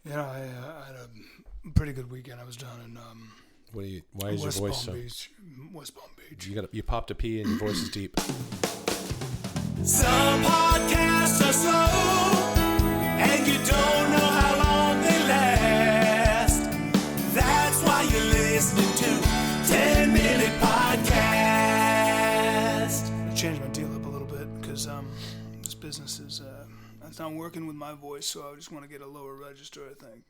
Yeah, I had a pretty good weekend. I was down in Why is your voice so? West Palm Beach. You popped a pee and your voice is deep. Some podcasts are slow, and you don't know how long they last. That's why you're listening to 10-Minute Podcast. I changed my deal up a little bit because this business is it's not working with my voice, so I just want to get a lower register. I think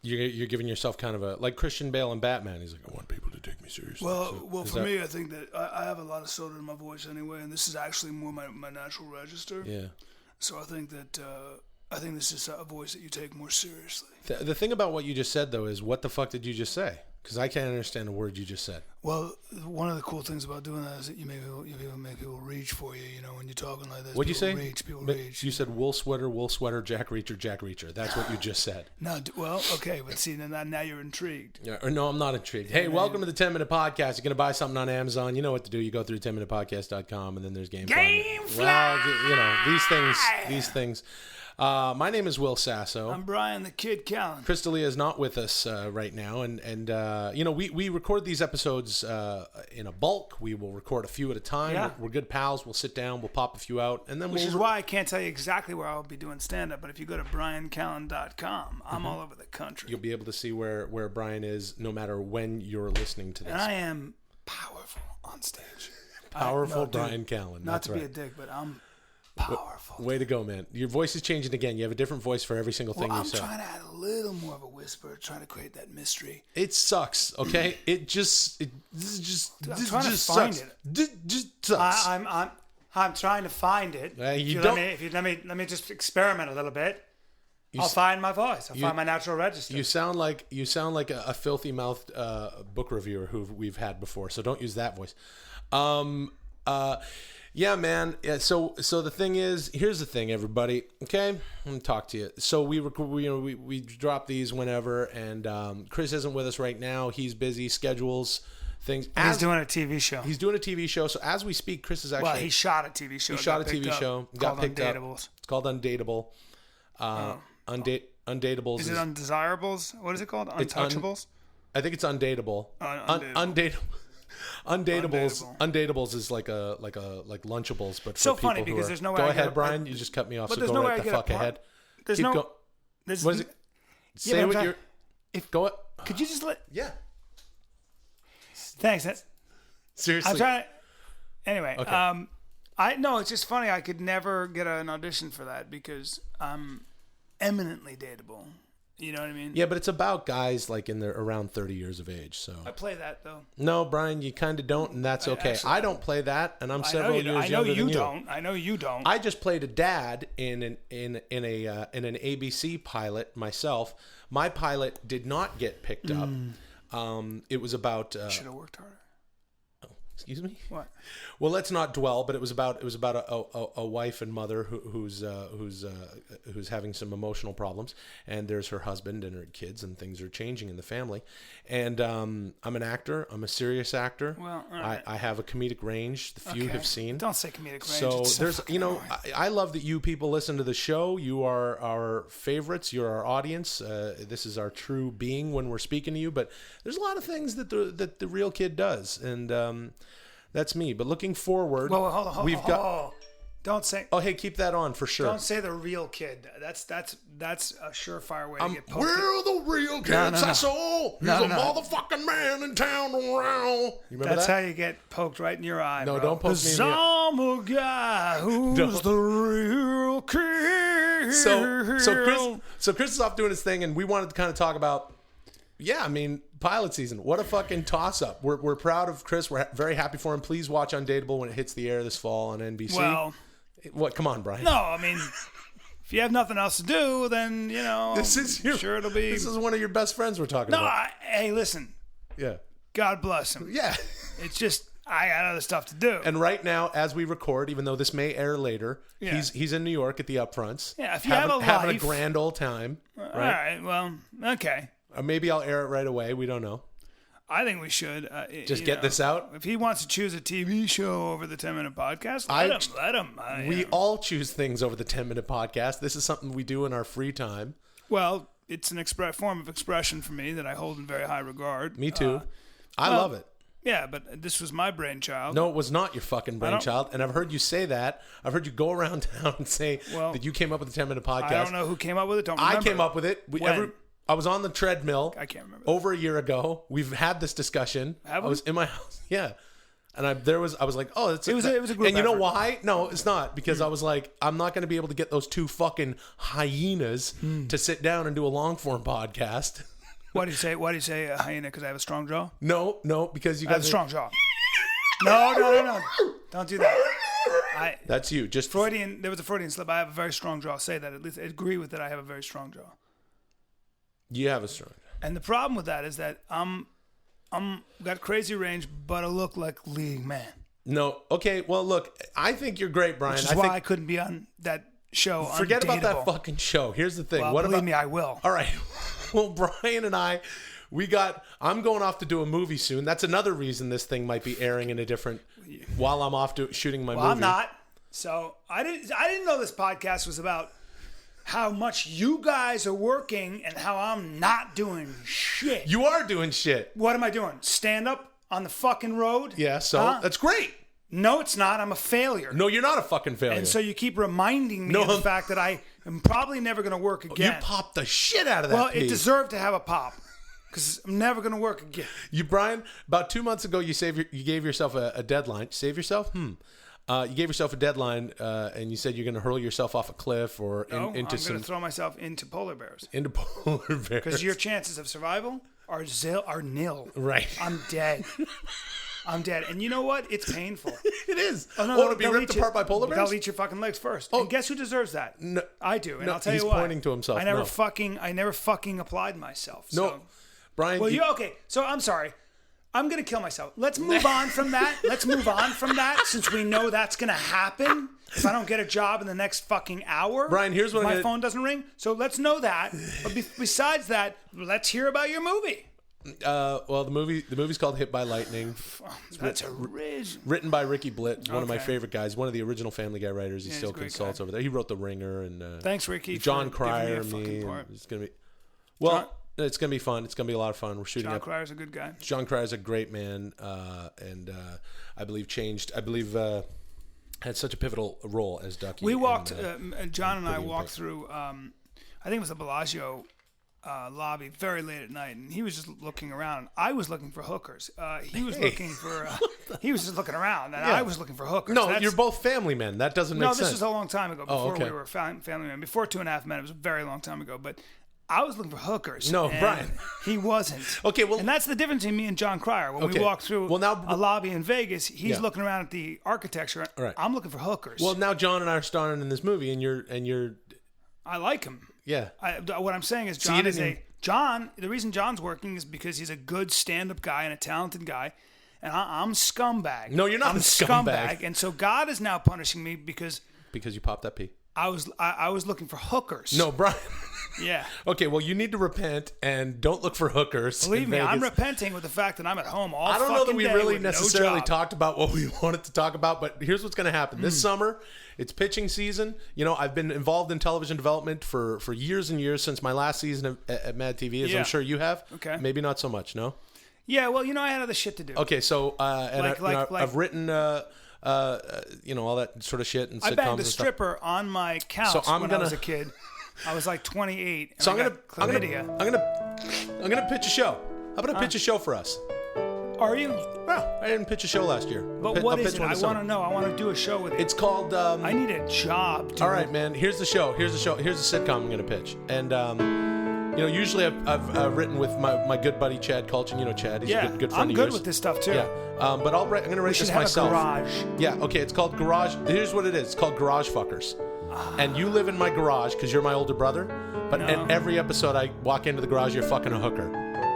You're giving yourself kind of a, like Christian Bale and Batman. He's like, I want people to take me seriously. Well, for me, I think that I have a lot of soda in my voice anyway, and this is actually more my natural register. Yeah. So I think that this is a voice that you take more seriously. The thing about what you just said, though, is what the fuck did you just say? Because I can't understand a word you just said. Well, one of the cool things about doing that is that you make people reach for you. You know, when you're talking like this. What'd you say? People reach. You said wool sweater, Jack Reacher. That's what you just said. No, well, okay, but see, now you're intrigued. Yeah, or no, I'm not intrigued. Hey, welcome to the 10-Minute Podcast. You're going to buy something on Amazon. You know what to do. You go through 10minutepodcast.com, and then there's Gamefly. Well, you know, these things. My name is Will Sasso. I'm Bryan the Kid Callen. Chris D'Elia is not with us right now, and you know, we record these episodes in a bulk. We will record a few at a time. Yeah. We're good pals. We'll sit down. We'll pop a few out, and then which is why I can't tell you exactly where I'll be doing stand-up. But if you go to bryancallen.com, I'm all over the country. You'll be able to see where Bryan is, no matter when you're listening to this. And I am powerful on stage. Powerful Bryan Callen. Not to be a dick, but I'm powerful. Way to go, man. Your voice is changing again. You have a different voice for every single thing you say. I'm trying to add a little more of a whisper, trying to create that mystery. It sucks, okay? It just I'm trying to find sucks. it. Just sucks. I'm trying to find it. If you let me just experiment a little bit. I'll find my voice. I'll find my natural register. You sound like a filthy mouthed book reviewer who we've had before. So don't use that voice. Yeah, man. Yeah, so the thing is, here's the thing, everybody. Okay, let me talk to you. So we drop these whenever, and Chris isn't with us right now. He's busy, schedules things. He's doing a TV show. He's doing a TV show. So as we speak, Chris is actually. Well, he shot a TV show. He shot a TV show. Got picked up. Undateables. It's called Undateable. Undateables. Is it Undesirables? What is it called? Untouchables? I think it's Undateable. Undateable. Undateables is like Lunchables, but so for funny people because there's no way. Go ahead, Bryan. You just cut me off. But So there's go no right way the fuck ahead. There's Keep no. going. What is it? Say what you're. Go. Could you just let? Yeah. Thanks. Seriously. I'm trying. Anyway. Okay. It's just funny. I could never get an audition for that because I'm eminently dateable. You know what I mean? Yeah, but it's about guys like in their around 30 years of age. So I play that though. No, Bryan, you kind of don't, and that's okay. I don't play that, and I'm several years younger than you. I know you don't. I just played a dad in an ABC pilot myself. My pilot did not get picked up. It was about. Should have worked harder. Excuse me? What? Well, let's not dwell. But it was about a wife and mother who's having some emotional problems, and there's her husband and her kids, and things are changing in the family. And I'm an actor. I'm a serious actor. Well, all right. I have a comedic range. The few have seen. Don't say comedic range. So there's, I love that you people listen to the show. You are our favorites. You're our audience. This is our true being when we're speaking to you. But there's a lot of things that the real kid does, and that's me. But looking forward, hold on. Don't say. Oh, hey, keep that on for sure. Don't say the real kid. That's a surefire way to get poked. We're the real kid, Sasso. He's a motherfucking man in town around. You remember That's how you get poked right in your eye. No, bro. don't poke me in the eye. I'm a guy who's the real kid. So Chris is off doing his thing, and we wanted to kind of talk about. Yeah, I mean, pilot season. What a fucking toss-up. We're proud of Chris. We're very happy for him. Please watch Undateable when it hits the air this fall on NBC. Well, what? Come on, Bryan. No, I mean, if you have nothing else to do, then, sure it'll be. This is one of your best friends we're talking about. Hey, listen. Yeah. God bless him. Yeah. It's just, I got other stuff to do. And right now, as we record, even though this may air later, he's in New York at the Upfronts. Yeah, if you have a life. Having a grand old time. Right? All right, well, okay. Or maybe I'll air it right away. We don't know. I think we should. Just get this out? If he wants to choose a TV show over the 10-minute podcast, let him. We all choose things over the 10-minute podcast. This is something we do in our free time. Well, it's an form of expression for me that I hold in very high regard. Me too. I love it. Yeah, but this was my brainchild. No, it was not your fucking brainchild. And I've heard you say that. I've heard you go around town and say that you came up with the 10-minute podcast. I don't know who came up with it. Don't remember. I came up with it. I was on the treadmill. I can't remember. Over a year ago. We've had this discussion. Have we? I was in my house. Yeah. And I was like, oh, it was a group and you know effort. why? No, it's not. Because I was like, I'm not going to be able to get those two fucking hyenas to sit down and do a long form podcast. Why do you say a hyena? Because I have a strong jaw? No, because you I have guys a strong jaw. No. Don't do that. That's you. Just There was a Freudian slip. I have a very strong jaw. Say that. At least agree with that. I have a very strong jaw. You have a strong jaw. And the problem with that is that I'm got crazy range, but I look like leading man. No. Okay. Well, look, I think you're great, Brian. Which is why I couldn't be on that show. Forget about that Undateable. fucking show. Here's the thing. Well, believe me, I will. All right. Well, Brian and I, I'm going off to do a movie soon. That's another reason this thing might be airing in a different, while I'm off shooting my movie. I'm not. So I didn't know this podcast was about how much you guys are working and how I'm not doing shit. You are doing shit. What am I doing? Stand up on the fucking road? Yeah, so that's great. No, it's not. I'm a failure. No, you're not a fucking failure. And so you keep reminding me of the fact that I am probably never going to work again. You popped the shit out of that Well, piece. it deserved to have a pop because I'm never going to work again. You, Brian, about 2 months ago, you gave yourself a deadline. Save yourself? You gave yourself a deadline, and you said you're going to hurl yourself off a cliff or into I'm going to throw myself into polar bears. Into polar bears. Because your chances of survival are nil. Right. I'm dead. And you know what? It's painful. It is. Oh, no, to be ripped apart by polar bears? They'll eat your fucking legs first. And guess who deserves that? No, I do. And no, I'll tell you he's why. pointing to himself. I never fucking applied myself. So. No. Brian. Well, okay. So I'm sorry. I'm going to kill myself. Let's move on from that. Since we know that's going to happen if I don't get a job in the next fucking hour. Brian, here's what my phone doesn't ring. So let's know that. But besides that, let's hear about your movie. Well, the movie's called Hit by Lightning. That's original. Written by Ricky Blitt, one of my favorite guys, one of the original Family Guy writers. He still he's a great consults guy. over there. He wrote The Ringer and Thanks, Ricky. John for giving Cryer. me a fucking part. It's gonna be it's gonna be fun. It's gonna be a lot of fun. We're shooting. John Cryer's a good guy. John Cryer's a great man, and I believe had such a pivotal role as Ducky. We walked. John and I walked through. I think it was the Bellagio lobby very late at night, and he was just looking around. I was looking for hookers. He was looking for. He was just looking around, and I was looking for hookers. No, you're both family men. That doesn't make sense. No, this was a long time ago. Before okay. we were family men. Before 2.5 Men, it was a very long time ago. But I was looking for hookers. No, and Brian. He wasn't. Okay, well, and that's the difference between me and John Cryer. When we walk through a lobby in Vegas, he's looking around at the architecture. Right. I'm looking for hookers. Well, now John and I are starring in this movie, and you're. I like him. Yeah. What I'm saying is John John. The reason John's working is because he's a good stand-up guy and a talented guy. And I'm scumbag. No, you're not I'm a scumbag. And so God is now punishing me because you popped that pee. I was looking for hookers. No, Brian. Yeah. Okay, well, you need to repent and don't look for hookers. Believe me, I'm repenting with the fact that I'm at home all fucking day. I don't know that we really necessarily no talked about what we wanted to talk about, but here's what's going to happen. This summer, it's pitching season. You know, I've been involved in television development for years and years since my last season at Mad TV, as I'm sure you have. Okay. Maybe not so much, no? Yeah, well, I had other shit to do. Okay, so I've written all that sort of shit and sitcoms. I banged a and stripper on my couch I was a kid. I was like 28. And so I'm gonna pitch a show. How about I pitch a show for us? Are you? Well, I didn't pitch a show last year. But what is it? I want to know. I want to do a show with you. It's called. I need a job. Dude. All right, man. Here's the show. Here's a sitcom I'm gonna pitch. And usually I've written with my good buddy Chad Kulchin. You know Chad. He's a good friend I'm of good yours. with this stuff too. Yeah. But I'm gonna write this myself. A garage. Yeah. Okay. It's called Garage. Here's what it is. It's called Garage Fuckers. And you live in my garage because you're my older brother. But in every episode, I walk into the garage, you're fucking a hooker.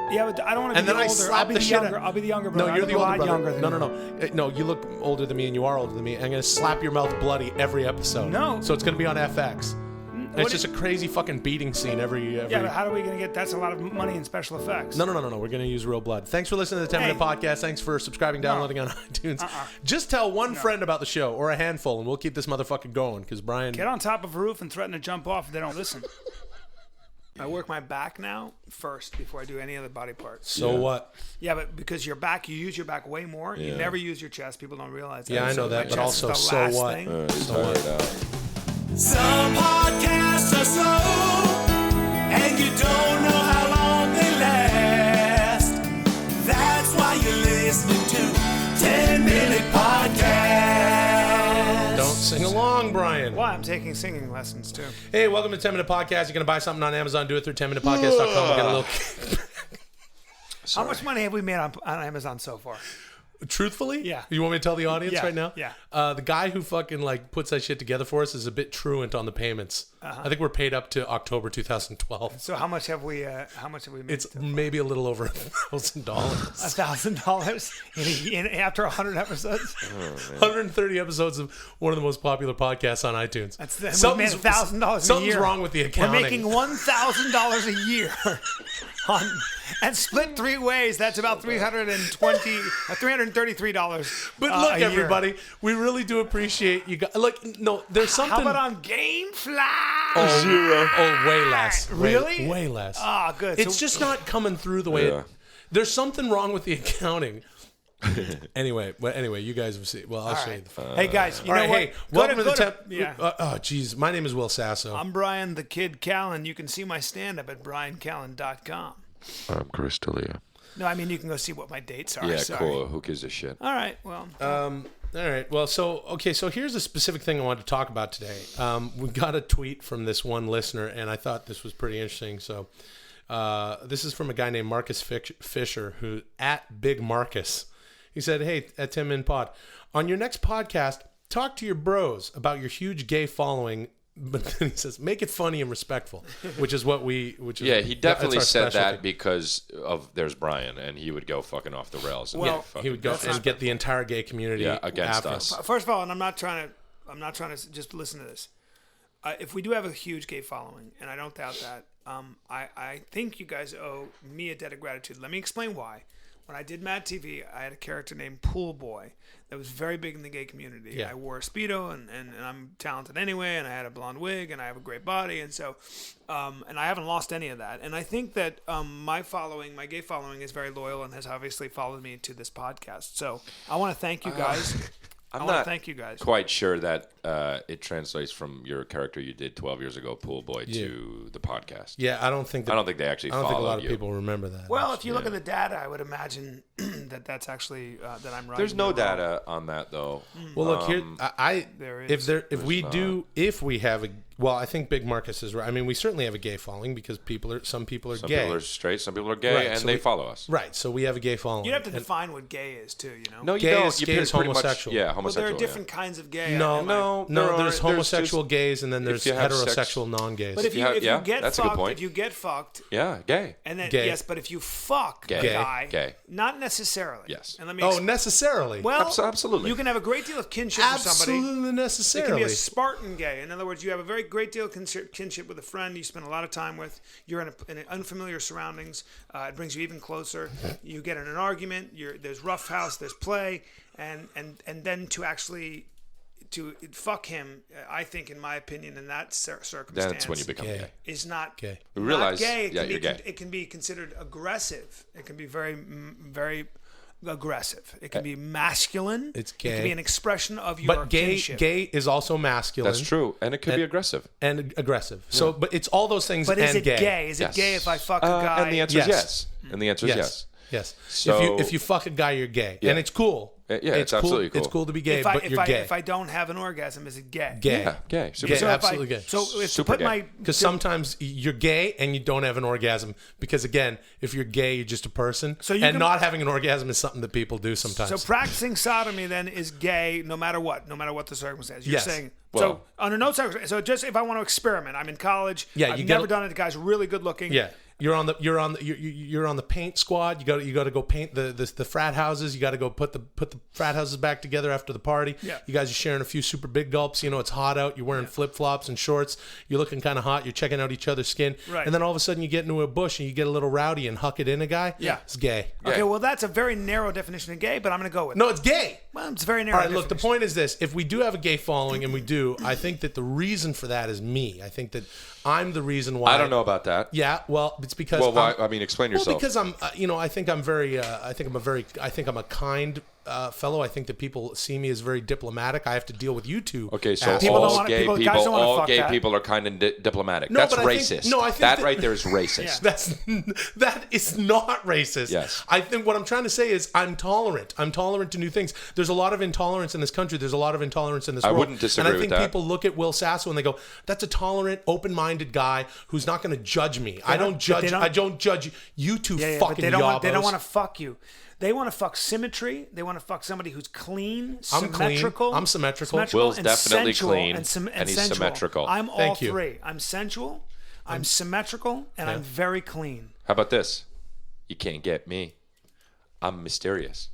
Yeah, but I don't want to be older. I'll be the younger. I'll be the younger brother. No, you're the older brother. Younger than No. You look older than me, and you are older than me. I'm gonna slap your mouth bloody every episode. No. So it's gonna be on FX. It's just a crazy fucking beating scene every. Yeah, but how are we gonna get? That's a lot of money in special effects. No. We're gonna use real blood. Thanks for listening to the 10-minute podcast. Thanks for subscribing, downloading on iTunes. Just tell one friend about the show or a handful, and we'll keep this motherfucker going. Because Brian, get on top of a roof and threaten to jump off if they don't listen. I work my back now first before I do any other body part. So what? Yeah, but because your back, you use your back way more. You never use your chest. People don't realize that. Yeah, I know that, but also, so what? So what? Some podcasts are slow, and you don't know how long they last. That's why you're listening to 10-Minute Podcast. Don't sing along, Brian. Why? I'm taking singing lessons too. Hey, welcome to 10 Minute Podcast. You're going to buy something on Amazon, do it through 10minutepodcast.com. We'll get a little... How much money have we made on Amazon so far? Truthfully? Yeah. You want me to tell the audience right now? Yeah. The guy who fucking puts that shit together for us is a bit truant on the payments. I think we're paid up to October 2012. So how much have we made? It's maybe a little over $1,000. $1,000 after 100 episodes. 130 episodes of one of the most popular podcasts on iTunes. We made $1,000 a year. Something's wrong with the accounting. We're making $1,000 a year. And split 3 ways, that's about $333. But look, everybody, we really do appreciate you guys. There's something. How about on GameFly? Oh, way less. Really? Way less. Ah, good. It's just not coming through the way. There's something wrong with the accounting. Anyway, you guys will see. Well, I'll show you the phone. Hey guys, you know what? Hey, welcome to the temp. Yeah. Geez, my name is Will Sasso. I'm Bryan the Kid Callen. You can see my stand-up at bryancallen.com. I'm Chris D'Elia. No, I mean you can go see what my dates are. Yeah, Sorry. cool. Who gives a shit? All right, well. All right. Well, so here's a specific thing I wanted to talk about today. We got a tweet from this one listener, and I thought this was pretty interesting. So this is from a guy named Marcus Fisher, who at Big Marcus. He said, "Hey, at 10 Min Pod, on your next podcast, talk to your bros about your huge gay following." But then he says, "Make it funny and respectful," which is what we. He definitely said that because of there's Brian, and he would go fucking off the rails. And he would go and get the entire gay community against us. First of all, and I'm not trying to just listen to this. If we do have a huge gay following, and I don't doubt that, I think you guys owe me a debt of gratitude. Let me explain why. When I did Mad TV, I had a character named Pool Boy that was very big in the gay community. Yeah. I wore a Speedo, and I'm talented anyway, and I had a blonde wig, and I have a great body, and so, and I haven't lost any of that. And I think that my gay following is very loyal and has obviously followed me to this podcast. So I want to thank you guys. I'm not thank you guys. Quite sure that it translates from your character you did 12 years ago, Pool Boy, to the podcast. Yeah, I don't think they actually. I don't think a lot of people remember that. Well, if you look at the data, I would imagine that's actually that I'm right. There's no data on that though. Well, look here. There is. If we have a. Well, I think Big Marcus is right. I mean, we certainly have a gay following because some people are gay. Some people are straight, some people are gay, and they follow us. Right, so we have a gay following. You have to define what gay is, too, you know? No, you don't. Gay is homosexual. Much, homosexual. Well, there are different kinds of gay. No, there's homosexual gays, and then there's heterosexual non-gays. But if you get that's fucked, a good point. if you get fucked... Yeah, gay. And then, gay. Yes, but if you fuck a guy... Not necessarily. Yes. And let me necessarily? Well, absolutely. You can have a great deal of kinship with somebody. Absolutely necessarily. It can be a Spartan gay. In other words, you have a very great deal of kinship with a friend you spend a lot of time with. You're in unfamiliar surroundings. It brings you even closer. You get in an argument. There's roughhouse. There's play, and then to fuck him, I think, in my opinion, in that circumstance, that's when you become gay. Is not gay. We realize, gay. you're gay. It can be considered aggressive. It can be very, very aggressive. It can be masculine. It's gay. It can be an expression of your kinship. Gay is also masculine. That's true, and it could be aggressive. And aggressive. So, Yeah. but it's all those things. But is it gay? gay? Is it gay if I fuck a guy? And the answer is yes. And the answer is yes. Yes. So, if you fuck a guy, you're gay, and it's cool. Yeah, it's absolutely cool. It's cool to be gay, but you're gay. If I don't have an orgasm, is it gay? Gay. Yeah, gay. Gay. Absolutely gay. So if Super to put gay. Because sometimes you're gay and you don't have an orgasm. Because again, if you're gay, you're just a person. Not having an orgasm is something that people do sometimes. So practicing sodomy then is gay no matter what the circumstance. You're saying. Well, so under no circumstance. So just if I want to experiment, I'm in college. Yeah, I've never done it. The guy's really good looking. Yeah. You're on the paint squad. You got to go paint the frat houses. You got to go put the frat houses back together after the party. Yeah. You guys are sharing a few super big gulps. It's hot out. You're wearing flip flops and shorts. You're looking kind of hot. You're checking out each other's skin. Right. And then all of a sudden you get into a bush and you get a little rowdy and huck it in a guy. Yeah. It's gay. Okay, well, that's a very narrow definition of gay, but I'm going to go with it. No, it's gay. Well, it's a very narrow All right, look, the definition. point is this. If we do have a gay following, and we do, I think that the reason for that is me. I think that I'm the reason why. I don't know about that. Yeah, well, it's because. Well, why? I mean, explain yourself. Well, because I'm, I think I'm a kind fellow. I think that people see me as very diplomatic. I have to deal with you two. Okay, so assholes. all gay guys people, don't wanna all fuck gay that. people are kind of diplomatic. No, That's but I think- racist. no, I think that that- right there is racist. That is not racist. Yes. I think what I'm trying to say is I'm tolerant. I'm tolerant to new things. There's a lot of intolerance in this country. There's a lot of intolerance in this world. wouldn't disagree And I think with that. people look at Will Sasso and they go, "That's a tolerant, open-minded guy who's not going to judge me. I don't judge. I don't judge you two but fucking they don't want, yabos." they don't want to fuck you. They want to fuck symmetry. They want to fuck somebody who's clean, I'm clean. symmetrical. I'm symmetrical. Will's and definitely sensual, clean, and he's sensual. symmetrical. I'm all Thank you. three. I'm sensual, I'm symmetrical, and I'm very clean. How about this? You can't get me. I'm mysterious.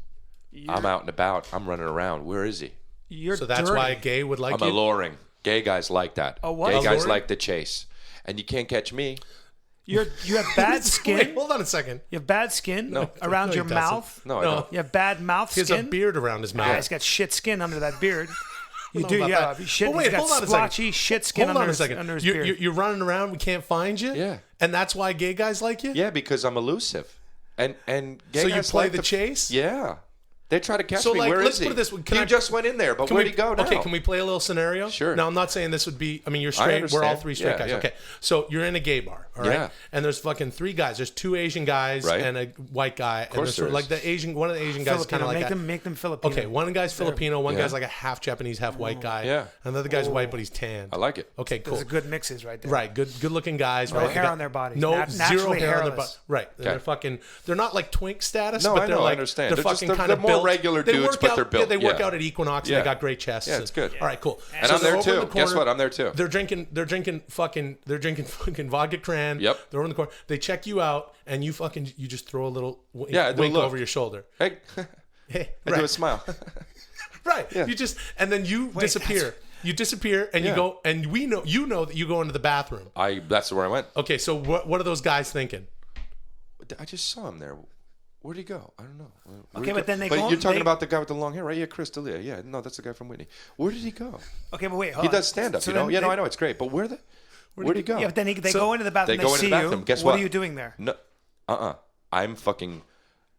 I'm out and about. I'm running around. Where is he? You're So that's dirty. why a gay would like I'm you. alluring. Gay guys like that. Oh, what? Gay guys Alluring? like the chase. And you can't catch me. You have bad skin. Wait, hold on a second. You have bad skin No. around No, your he doesn't. mouth. No, I don't. You have bad mouth He has skin. a beard around his mouth. Yeah, he's got shit skin under that beard. You know do, about yeah. that. Shit, But wait, he's got hold on a second. splotchy shit skin Hold on under a his, second. under his You're, beard. you're running around. We can't find you. Yeah. And that's why gay guys like you. Yeah, because I'm elusive. And gay So you guys play like the chase? Yeah. They try to catch So, me. like, Where let's is he? put it this way. He just went in there, but where'd he go now? Okay, can we play a little scenario? Sure. Now, I'm not saying this would be. I mean, you're straight. We're all understand. three straight Yeah, guys. yeah. Okay, so you're in a gay bar, all right? Yeah. And there's fucking three guys. There's two Asian guys Right. and a white guy. Of course there like the Asian. One of the Asian guys is kind Filipino. of like Make them Filipino. Okay, one guy's Filipino. One Yeah. guy's like a half Japanese, half white guy. Yeah. And the other guy's white, but he's tan. I like it. Okay, cool. Those are good mixes right there. Right, good looking guys. No right? hair They got- on their bodies. No, zero Naturally hair on their hairless. body. Right, they're fucking. They're not like twink status. No, but I they're know, I like, understand. They're They're just- fucking they're kind of more built. regular They dudes, work but out- they're built. Yeah, they work Yeah. out at Equinox. Yeah. And they got great chests. Yeah, and- it's good. All right, cool. And So I'm they're there over in too. the Guess corner. what? I'm there too. They're drinking fucking vodka cran. Yep. They're over in the corner. They check you out, and you just throw a little Yeah, I do a wink look. over your shoulder. Hey, Hey, I do a smile. Right. You just and then you disappear. You disappear and you Yeah. go and you know that you go into the bathroom. That's where I went. Okay, so what are those guys thinking? I just saw him there. Where'd he go? I don't know. Where'd Okay, he but go? then they But go- you're talking they- about the guy with the long hair, right? Yeah, Chris D'Elia. Yeah, no, that's the guy from Whitney. Where did he go? Okay, but wait. Hold He on. does stand up, So you know? then Yeah, no, they- I know. It's great. But where'd he go? Yeah, but then they go into the bathroom. They go into see the bathroom. you. Guess what? What are you doing there? No, I'm fucking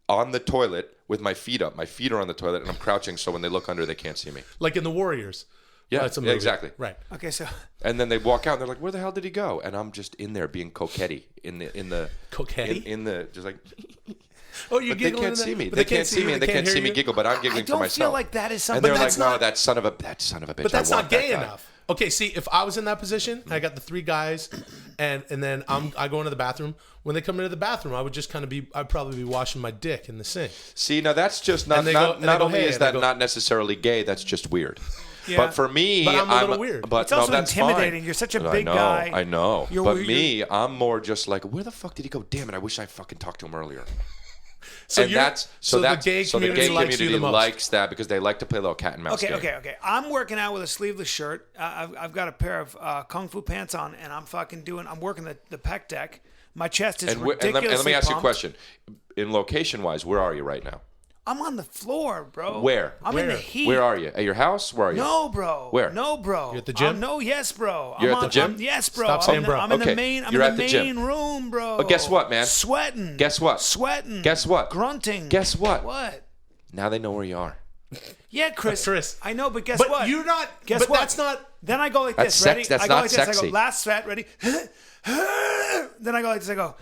on the toilet with my feet up. My feet are on the toilet, and I'm crouching, so when they look under, they can't see me. Like in the Warriors. Yeah, It's a yeah, movie. exactly. Right. Okay, so And then they walk out, and they're like, "Where the hell did he go?" And I'm just in there being coquetty in the Coquetty? in the just like. Oh, you're But they giggling can't in the- see me. but They can't see me, and they can't hear see me you? giggle. But I'm I giggling for don't myself. feel like that is something. And they're But like, that's "No, not- that son of a bitch." But that's I not want that gay guy." enough. Okay, see, if I was in that position, I got the three guys, and then I go into the bathroom. When they come into the bathroom, I would just kind of I'd probably be washing my dick in the sink. See, now that's just not And they go- and they not go, only "Hey," is and they that go- not necessarily gay. That's just weird. Yeah. But for me, But I'm a little weird. But It's also no, that's intimidating. fine. You're such a I big know, guy. I know. You're But weird. me, I'm more just like, where the fuck did he go? Damn it! I wish I fucking talked to him earlier. So And you're- that's so that's the gay so the community gay likes community you the most. likes that because they like to play a little cat and mouse game. Okay. I'm working out with a sleeveless shirt. I've got a pair of kung fu pants on, and I'm working the pec deck. My chest is And ridiculously let me ask you a pumped. question. In location wise, where are you right now? I'm on the floor, bro. Where? I'm in the Where? heat. Where are you? At your house? Where are you? No, bro. Where? No, bro. You at the gym? No, yes, bro. You're I'm at the gym? yes, bro. Stop saying bro. I'm in Okay, the main. I'm you're in at the the gym. main room, bro. But guess what, man? Sweating. Guess what? Sweating. Guess what? Grunting. Guess what? What? Now they know where you are. Yeah, Chris. Chris. I know, but guess But what? you're not. Guess but what? that's not. Then I go like That's this. Ready? that's I go not like this. I sexy. go last set. Ready? Then I go like this. I go.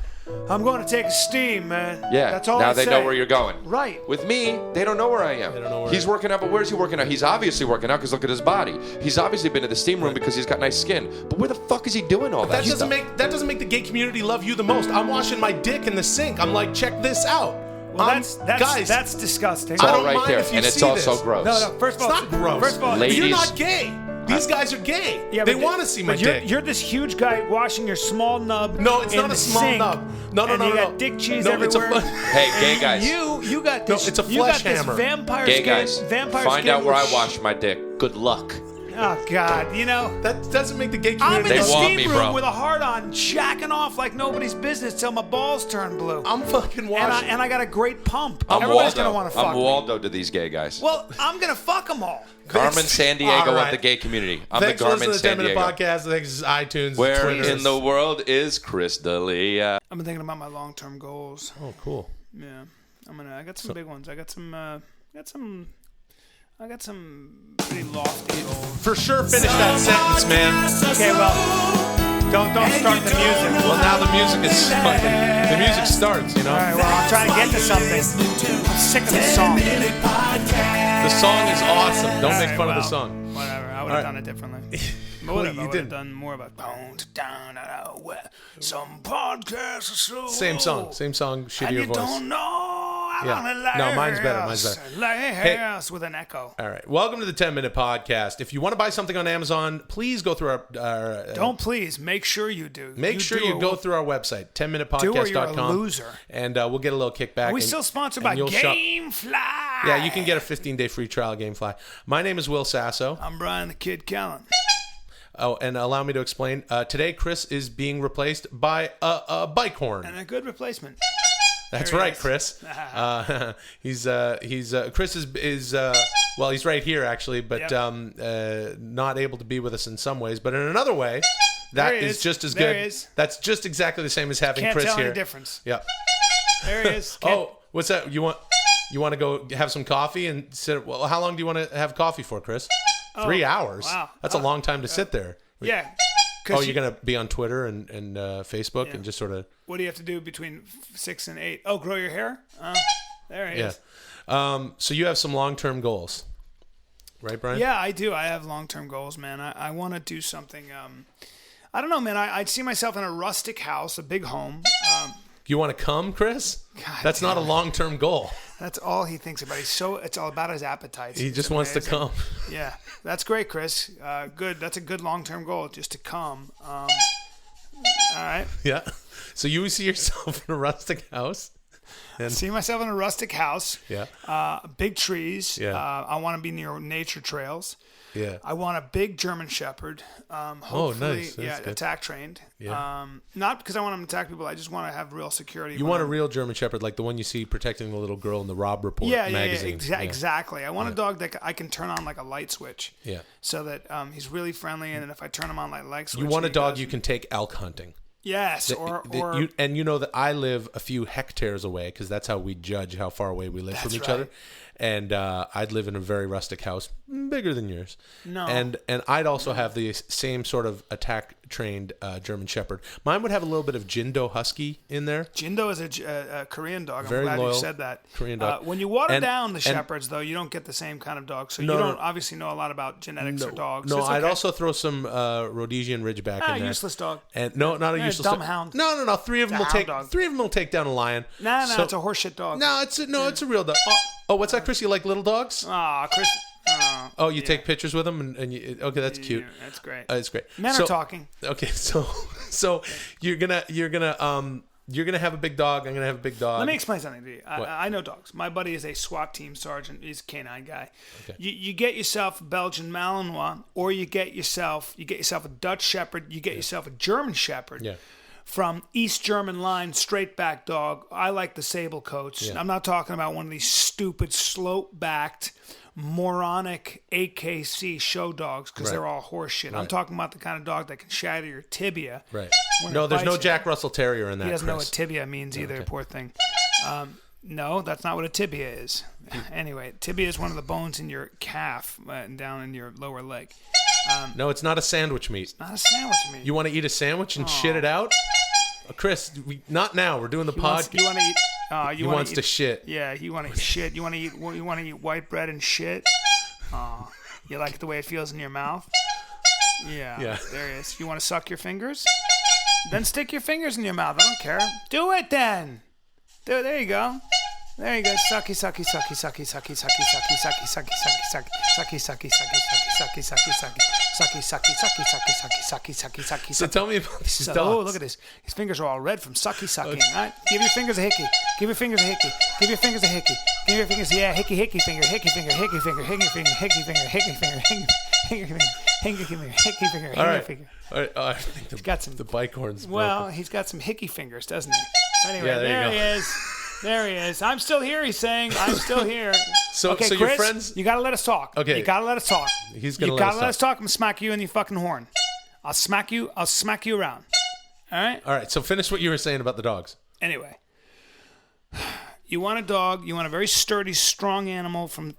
I'm going to take a steam, man. Yeah. That's all now I they say. know where you're going. Right. With me, they don't know where I am. They don't know where he's working out, but where's he working out? He's obviously working out because look at his body. He's obviously been to the steam room because he's got nice skin. But where the fuck is he doing all that? That doesn't make the gay community love you the most. I'm washing my dick in the sink. I'm like, check this out. Well, guys, that's disgusting. It's all don't right mind there, if you and it's see also this. gross. No, first of all, It's not gross. First of all, Ladies- You're not gay. These guys are gay. Yeah, they but want to see my but dick. You're this huge guy washing your small nub. No, it's in not a the small sink, nub. No, and you got dick cheese everywhere. Hey, gay guys. You got this. it's a you got flesh this hammer. vampire Gay skin. guys, Vampire find skin out where I with wash my dick. Good luck. Oh God, you know. That doesn't make the gay I'm community. in the They want steam me, room bro. with a heart on, jacking off like nobody's business till my balls turn blue. I'm fucking washing. And I got a great pump. I'm Everybody's Waldo. gonna want to fuck I'm me. Waldo to these gay guys. Well, I'm gonna fuck them all. Carmen San Diego All right. of the gay community. I'm Thanks the for Carmen listening to the San 10 Minute Diego. Podcast. Thanks to iTunes, Where Twitter. in the world is Chris D'Elia? I've been thinking about my long-term goals. Oh, cool. Yeah, I got some big ones. I got some pretty lofty goals. For sure, finish that sentence, man. Okay, well, don't start the music. Well, now the music is fucking. The music starts, you know. All right, well, I'm trying to get to something. I'm sick of this song. The song is awesome. Don't make fun of the song. Whatever. I would have done it differently. Well, Whatever. you I would have didn't. done more about down where some podcasts are so Same song, and shittier you voice. don't know how Yeah. to last. No, mine's better. Last with an echo. All right. Welcome to the 10 Minute Podcast. If you want to buy something on Amazon, please go through our. Don't please. Make sure you do. Make sure do you or go we'll- through our website, 10minutepodcast.com. Do or you're a loser. And we'll get a little kickback. Are we and- still sponsored and by you'll shop- Gamefly? Yeah, you can get a 15-day free trial of Gamefly. My name is Will Sasso. I'm Bryan the Kid Callen. Oh, and allow me to explain. Today, Chris is being replaced by a bike horn. And a good replacement. That's There he right, is. Chris. Chris is well, he's right here actually, but not able to be with us in some ways. But in another way, that There he is is. just as There good. he is. That's just exactly the same as having Can't Chris tell here. any difference. Yeah. There he is. Can't- Oh, what's that? You want to go have some coffee and sit? Well, how long do you want to have coffee for, Chris? 3 hours. wow. That's a long time to sit there. Yeah. Oh, you're gonna be on Twitter and Facebook and just sort of. What do you have to do between 6 and 8? Oh, grow your hair? There he Yeah. is. So you have some long-term goals, right, Brian? Yeah, I do. I have long-term goals, man. I want to do something. I don't know, man. I'd see myself in a rustic house, a big home. You want to come, Chris? God That's not a damn it. long-term goal. That's all he thinks about. It's all about his appetites. He It's just wants to amazing. come. Yeah, that's great, Chris. Good. That's a good long-term goal, just to come. All right. Yeah. So you see yourself in a rustic house? See myself in a rustic house. Yeah. Big trees. Yeah. I want to be near nature trails. Yeah. I want a big German Shepherd. Hopefully, nice. That's good. attack trained. Yeah. Not because I want him to attack people. I just want to have real security. You want a real German Shepherd, like the one you see protecting the little girl in the Rob Report magazine. Exactly. I want a dog that I can turn on like a light switch. Yeah. So that he's really friendly, and then if I turn him on like light switch, You want a he dog does- you can take elk hunting. Yes, or And you know that I live a few hectares away because that's how we judge how far away we live from each right. other. And I'd live in a very rustic house, bigger than yours. No. And I'd also have the same sort of attack-trained German Shepherd. Mine would have a little bit of Jindo Husky in there. Jindo is a Korean dog. I'm Very glad loyal you said that. Korean dog. When you water And- down the and- shepherds, though, you don't get the same kind of dog. So No, you no. don't obviously know a lot about genetics or dogs. No, It's I'd okay. also throw some Rhodesian Ridgeback in there. Useless dog. And no, not a Yeah, useless dumb dog. hound. No. Three of them It's a hound dog. will take down a lion. No, So- it's a horseshit dog. No, it's a real dog. Oh, what's that, Chris? You like little dogs? Aw, Chris. Oh, you take pictures with them, and you, okay, that's cute. Yeah, that's great. It's great. Men So- are talking. Okay, so you're gonna have a big dog. I'm gonna have a big dog. Let me explain something to you. What? I know dogs. My buddy is a SWAT team sergeant. He's a canine guy. Okay. You get yourself a Belgian Malinois, or you get yourself a Dutch Shepherd. You get yourself a German Shepherd. Yeah. From East German line, straight back dog. I like the sable coats. Yeah. I'm not talking about one of these stupid slope-backed, moronic AKC show dogs because Right. they're all horseshit. I'm talking about the kind of dog that can shatter your tibia. Right. when No, it there's no bites you. Jack Russell Terrier in that. He doesn't know Chris. what tibia means either, poor thing. No, that's not what a tibia is. Anyway, tibia is one of the bones in your calf and down in your lower leg. No, it's not a sandwich meat. Not a sandwich meat. You want to eat a sandwich and shit it out? Chris, not now. We're doing the You want podcast. to eat? He wants to shit. Yeah, you want to shit. You want to eat? You want to eat white bread and shit? You like the way it feels in your mouth? Yeah. There it is. You want to suck your fingers? Then stick your fingers in your mouth. I don't care. Do it then. There you go. There you go. Sucky, sucky, sucky, sucky, sucky, sucky, sucky, sucky, sucky, sucky, sucky, sucky, sucky, sucky, sucky, So tell me about these dogs. Oh, look at this. His fingers are all red from sucky sucking. All right? Give your fingers a hickey. Give your fingers a hickey. Give your fingers a hickey. Give your fingers, yeah, hickey finger, hickey finger, hickey finger, hickey finger, hickey finger, hickey finger, hickey finger, hickey finger, hickey finger, hickey finger. All right. I think He's got some. the bike horn's Well, broken. he's got some hickey fingers, doesn't he? Anyway, Yeah, there you he go. is. There he is. I'm still here, he's saying. I'm still here. So Okay, your Chris, friends. you gotta let us talk. Okay. You gotta let us talk. He's gonna You let gotta us let us talk. I'm gonna smack you in your fucking horn. I'll smack you around. All right? All right. So finish what you were saying about the dogs. Anyway. You want a dog, you want a very sturdy, strong animal from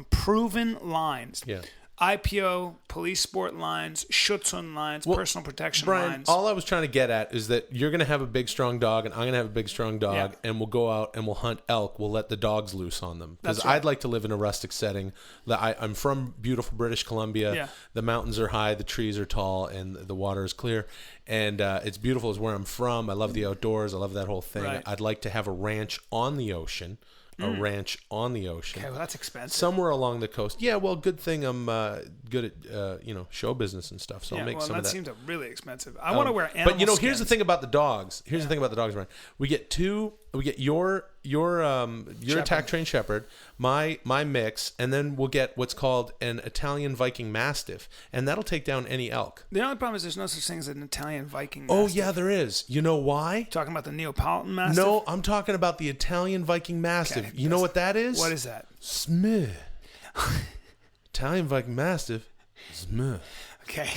proven lines. Yeah. IPO, police sport lines, Schutzhund lines, personal protection Bryan, lines. all I was trying to get at is that you're going to have a big, strong dog, and I'm going to have a big, strong dog, Yeah. and we'll go out and we'll hunt elk. We'll let the dogs loose on them. Because That's right. I'd like to live in a rustic setting. I'm from beautiful British Columbia. Yeah. The mountains are high, the trees are tall, and the water is clear. And it's beautiful. It's where I'm from. I love the outdoors. I love that whole thing. Right. I'd like to have a ranch on the ocean. A ranch on the ocean. Okay, well, that's expensive. Somewhere along the coast. Yeah, well, good thing I'm good at show business and stuff. So I'll make some of that. Seems really expensive. I want to wear animal But here's the skins. thing about the dogs. Here's the thing about the dogs, Brian. We get your attack trained shepherd, my mix, and then we'll get what's called an Italian Viking Mastiff, and that'll take down any elk. The only problem is there's no such thing as an Italian Viking Oh Mastiff. yeah, there is. You know why? Talking about the Neapolitan Mastiff? No, I'm talking about the Italian Viking Mastiff. Okay, You know what that is? What is that? Smith. Italian Viking Mastiff. Smith. Okay.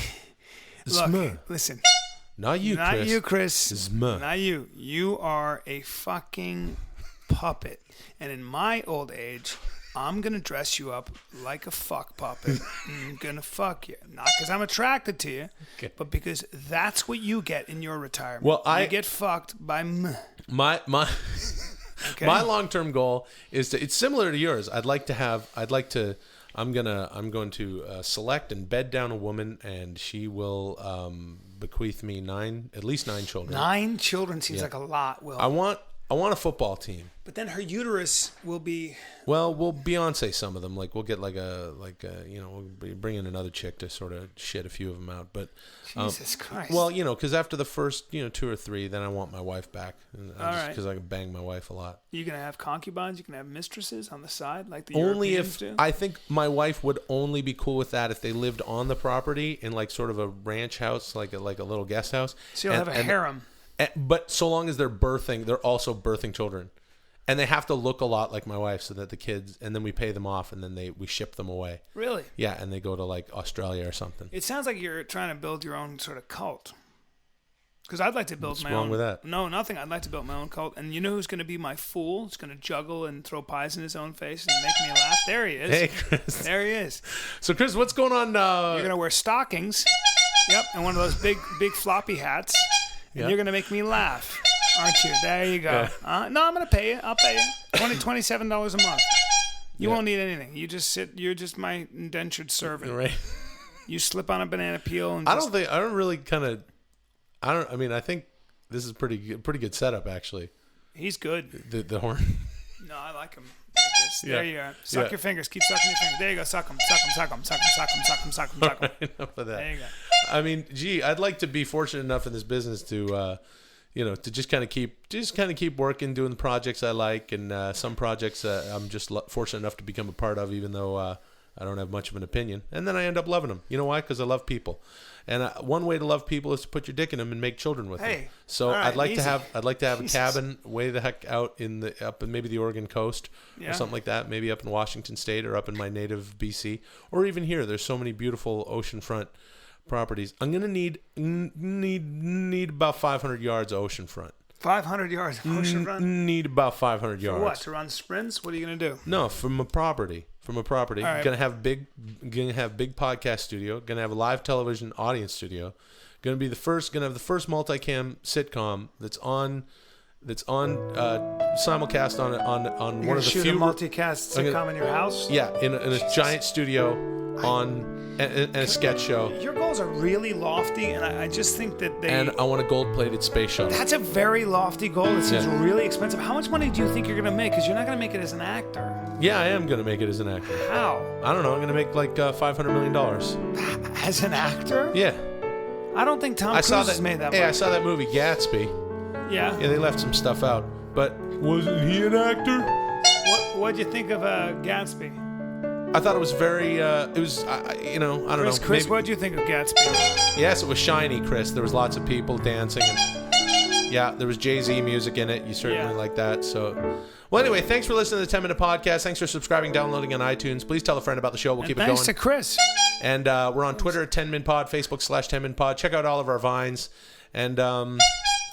Smith. Look, listen. Not you, Not Chris. you, Chris. Smith. Not you. You are a fucking puppet. And in my old age, I'm going to dress you up like a fuck puppet. I'm going to fuck you. Not because I'm attracted to you, but because that's what you get in your retirement. Well, you get fucked by me. My Okay? my long-term goal is to. It's similar to yours. I'm going to select and bed down a woman, and she will bequeath me at least 9 children. 9 children seems like a lot, Will. I want a football team. But then her uterus will be... Well, we'll Beyonce some of them. Like we'll get we'll bring in another chick to sort of shit a few of them out. But Jesus Christ. well, because after the first 2 or 3, then I want my wife back, right. because I can bang my wife a lot. You going to have concubines? You can have mistresses on the side like the Only Europeans if do? I think my wife would only be cool with that if they lived on the property in like sort of a ranch house, like a little guest house. So you'll have a harem. But so long as they're also birthing children, and they have to look a lot like my wife, so that the kids, and then we pay them off, and then we ship them away. Really? Yeah, and they go to like Australia or something. It sounds like you're trying to build your own sort of cult. Because I'd like to build What's my wrong own. with that? No, nothing. I'd like to build my own cult. And you know who's going to be my fool? It's going to juggle and throw pies in his own face and make me laugh. There he is. Hey, Chris. There he is. So, Chris, what's going on? You're going to wear stockings. Yep, and one of those big floppy hats. And Yeah. you're going to make me laugh. Aren't you? There you go. No, I'm going to pay you. I'll pay you. $27 a month. You won't need anything. You just sit. You're just my indentured servant. Right. You slip on a banana peel and I think this is pretty good setup, actually. he's good. The horn. No, I like him like this. Yeah. There you are. Suck Yeah. your fingers. Keep sucking your fingers. There you go. Suck them. Suck them. Suck them. Suck them. Suck them. Suck them. Suck them. Suck them. Enough of that. There you go. I mean, gee, I'd like to be fortunate enough in this business to, to just kind of keep working, doing the projects I like, and some projects I'm just fortunate enough to become a part of, even though I don't have much of an opinion. And then I end up loving them. You know why? Because I love people. And one way to love people is to put your dick in them and make children with them. Hey, So all right, I'd like easy. to have a Jesus. cabin way the heck out up in maybe the Oregon coast Yeah. or something like that. Maybe up in Washington State or up in my native BC, or even here. There's so many beautiful oceanfront properties. I'm gonna need about 500 yards of oceanfront. 500 yards of ocean run. Need about 500 yards. For what? To run sprints? What are you gonna do? No, from a property. All right. Gonna have big podcast studio. Gonna have a live television audience studio. Gonna have the first multicam sitcom that's on that's on simulcast on one of the shoot few a multicast sitcom in your house. Yeah, in a giant studio on a sketch show. Your goals are really lofty, and I just think that they. And I want a gold-plated space shuttle. That's a very lofty goal. It seems really expensive. How much money do you think you're going to make? Because you're not going to make it as an actor. Yeah, I am going to make it as an actor. How? I don't know. I'm going to make like $500 million. As an actor? Yeah. I don't think Tom Cruise has made that much. Hey, I saw that movie Gatsby. Yeah. Yeah, they left some stuff out. But wasn't he an actor? What'd you think of Gatsby? I thought it was very, it was, I don't know. Chris, what'd you think of Gatsby? Yes, it was shiny, Chris. There was lots of people dancing. And, yeah, there was Jay-Z music in it. You certainly like that. So, well, anyway, thanks for listening to the 10 Minute Podcast. Thanks for subscribing, downloading on iTunes. Please tell a friend about the show. We'll keep it going. Thanks to Chris. And we're on Twitter at 10minpod, Facebook /10minpod. Check out all of our vines. And, all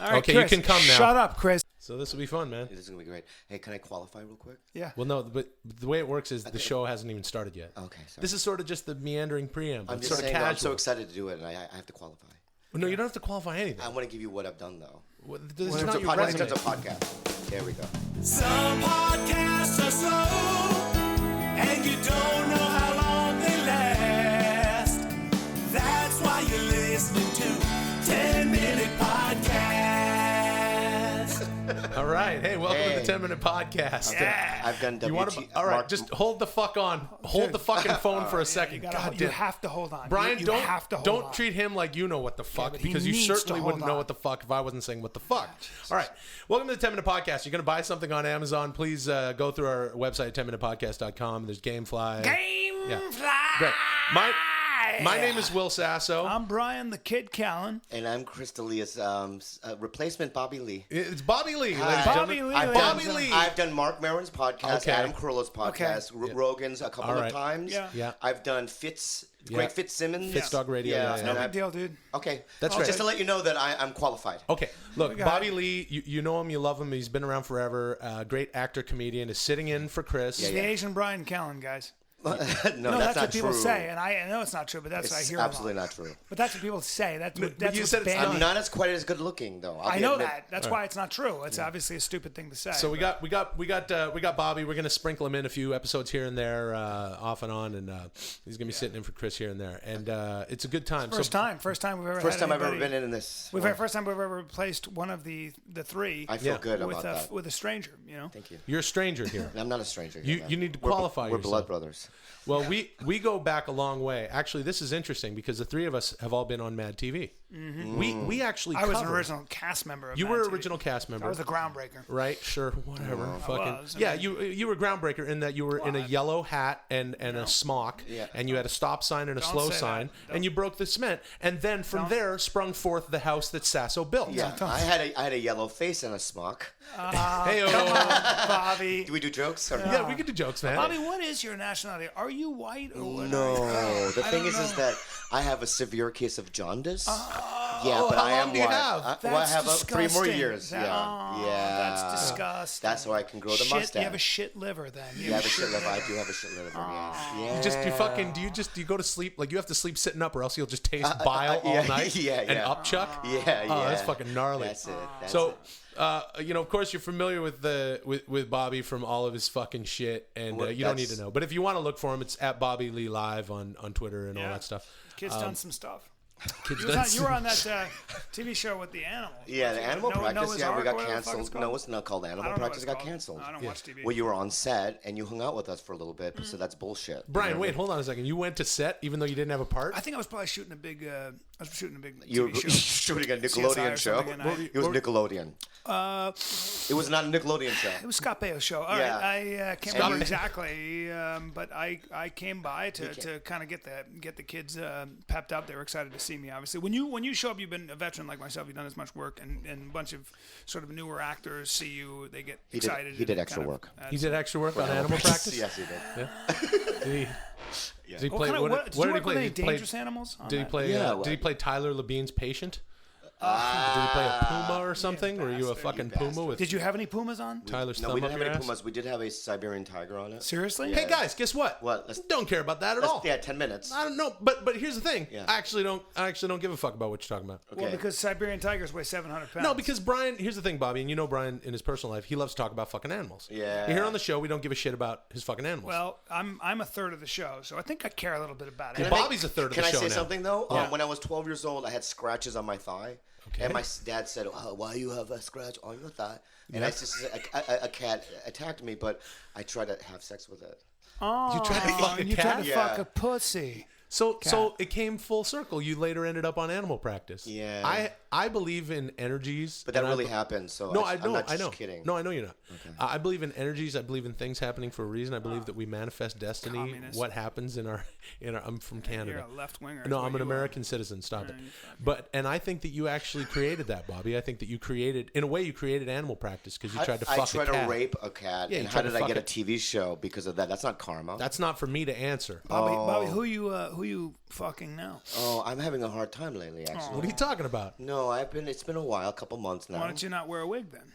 right, okay, Chris, you can come now. Shut up, Chris. So this will be fun, man. This is going to be great. Hey, can I qualify real quick? Yeah. Well, no, but the way it works is the show hasn't even started yet. Okay, sorry. This is sort of just the meandering preamble. I'm It's just sort of saying, casual. I'm so excited to do it, and I have to qualify. No, you don't have to qualify anything. I want to give you what I've done, though. This is In not terms your of resume. podcast. There we go. Some podcasts are slow, and you don't know how long they last. That's why you're listening to 10 Minute Podcast. All right. Hey, welcome to the 10 Minute Podcast. Yeah. I've done You want to? All right, just hold the fuck on. Hold the fucking phone for a second. God You damn. have to hold on. Brian, you don't have to hold don't on. treat him like you know what the fuck, but he because you needs certainly to wouldn't hold know on. what the fuck if I wasn't saying what the fuck. All right, welcome to the 10 Minute Podcast. You're gonna buy something on Amazon? Please go through our website 10minutepodcast.com. There's GameFly. Gamefly. Great. My name is Will Sasso. I'm Brian the Kid Callen. And I'm Chris D'Elia's replacement, Bobby Lee. It's Bobby Lee. Hi. ladies and Bobby gentlemen. Lee. I've Bobby done, Lee. I've done Mark Maron's podcast, Okay. Adam Carolla's podcast, Rogan's a couple All right. of times. Yeah. I've done Fitz, Yeah. Greg Fitzsimmons. Fitzdog Radio, yeah. No and big deal, dude. Okay. That's great. Just to let you know that I'm qualified. Okay, look, got Bobby Lee, you know him, you love him. He's been around forever. Great actor, comedian, is sitting in for Chris. The Asian Brian Callen, guys. no, That's that's not what people true. say, and I know it's not true, but that's what I It's hear. absolutely a lot. not true. But that's what people say. That's But that's you what's said it's banned. I'm not as quite as good looking, though. I know that. That's why it's not true. It's obviously a stupid thing to say. So we got Bobby. We're gonna sprinkle him in a few episodes here and there, off and on, and he's gonna be sitting in for Chris here and there, and it's a good time. First time we've ever. First had time I've ever anybody- been in this. First time we've ever replaced one of the three I feel good with about that. with a stranger. You know. Thank you. You're a stranger here. I'm not a stranger. You need to qualify We're yourself. blood brothers. Well, we go back a long way. Actually, this is interesting because the three of us have all been on Mad TV. Mm-hmm. We actually I was an covered- original cast member. Of You Mad were TV. original cast member. I was the groundbreaker. Right, sure, whatever. Fucking was, I yeah, mean- you were groundbreaker in that you were in a yellow hat and a smock, Yeah. and you had a stop sign and a Don't slow say sign, that. and you broke the cement, and then from there sprung forth the house that Sasso built. Yeah, I had a yellow face and a smock. Hey, Bobby. Do we do jokes? Or yeah, we could do jokes, man. Bobby, what is your nationality? Are you white or what? No, the I thing don't is know. that I have a severe case of jaundice. but how I am long do you white. have? Well, I That's have 3 more disgusting. years. That- yeah, That's disgusting. That's why I can grow the Shit, mustache. You have a shit liver then. You have a shit liver. I do have a shit liver. Yeah. You go to sleep like you have to sleep sitting up or else you'll just taste bile all yeah, night yeah, and yeah. upchuck. Yeah, Oh, that's fucking gnarly. That's it. That's So, it. of course, you're familiar with Bobby from all of his fucking shit, and Well, you don't need that's- to know. But if you want to look for him, it's at Bobby Lee Live on Twitter and all Yeah. that stuff. Kid's done some stuff. Kids You were on that TV show with the animals. Yeah, the animal Noah's practice. Yeah, we Ark, got whatever the fuck it's canceled. called. No, it's not called I animal don't know what practice. it's It got called. canceled. I don't watch TV. Well, you were on set and you hung out with us for a little bit, so that's bullshit. Brian, wait, hold on a second. You went to set even though you didn't have a part? I think I was probably shooting a big. I was shooting a big You were TV show. shooting a CSI Nickelodeon or show. something, and It was Nickelodeon. It was not a Nickelodeon show. It was Scott Baio's show. All Yeah. right, I can't remember exactly, but I came by to kind of get the kids pepped up. They were excited to see me. Obviously, when you show up, you've been a veteran like myself. You've done as much work, and a bunch of sort of newer actors see you. They get excited. he did and extra kind of work. He did extra work on animal practice? Yes, he did. Did he What play? kind of, What did did you he work play? with any Did he play- dangerous animals? on Did he that? play? Yeah, Did he play Tyler Labine's patient? Did we play a puma or something? Were you a fucking puma with Did you have any pumas on? Tyler's No, thumb we up didn't have your any ass? pumas. We did have a Siberian tiger on it. Seriously? Hey guys, guess what? What? Don't care about that at all. Yeah, 10 minutes. I don't know, but here's the thing. Yeah. I actually don't give a fuck about what you're talking about. Okay. Well, because Siberian tigers weigh 700 pounds. No, because Brian, here's the thing, Bobby, and you know Brian in his personal life, he loves to talk about fucking animals. Yeah. You're here on the show, we don't give a shit about his fucking animals. Well, I'm a third of the show, so I think I care a little bit about it. Well, Bobby's a third of the Can I show say now. something though? Yeah. When I was 12 years old, I had scratches on my thigh, Okay. and my dad said, "Why you have a scratch on your thigh?" And I just a cat attacked me, but I tried to have sex with it. Oh, You tried to fuck a you cat? tried to Yeah. fuck a pussy. So it came full circle. You later ended up on animal practice. Yeah. I believe in energies. But that and really happened. So No, I'm not just kidding. No, I know you're not. I believe in energies. I believe in things happening for a reason. I believe that we manifest destiny. Communist. What happens in our I'm from Canada. You're a left winger. No, I'm an American citizen. Stop it. And I think that you actually created that, Bobby. I think that you created animal practice because you tried to fuck a cat. I tried to rape a cat, Yeah, you and how tried to did I fuck get a it. TV show because of that? That's not karma. That's not for me to answer. Bobby, who you fucking now? Oh, I'm having a hard time lately, actually. What are you talking about? No, it's been a while, a couple months now. Why don't you not wear a wig then?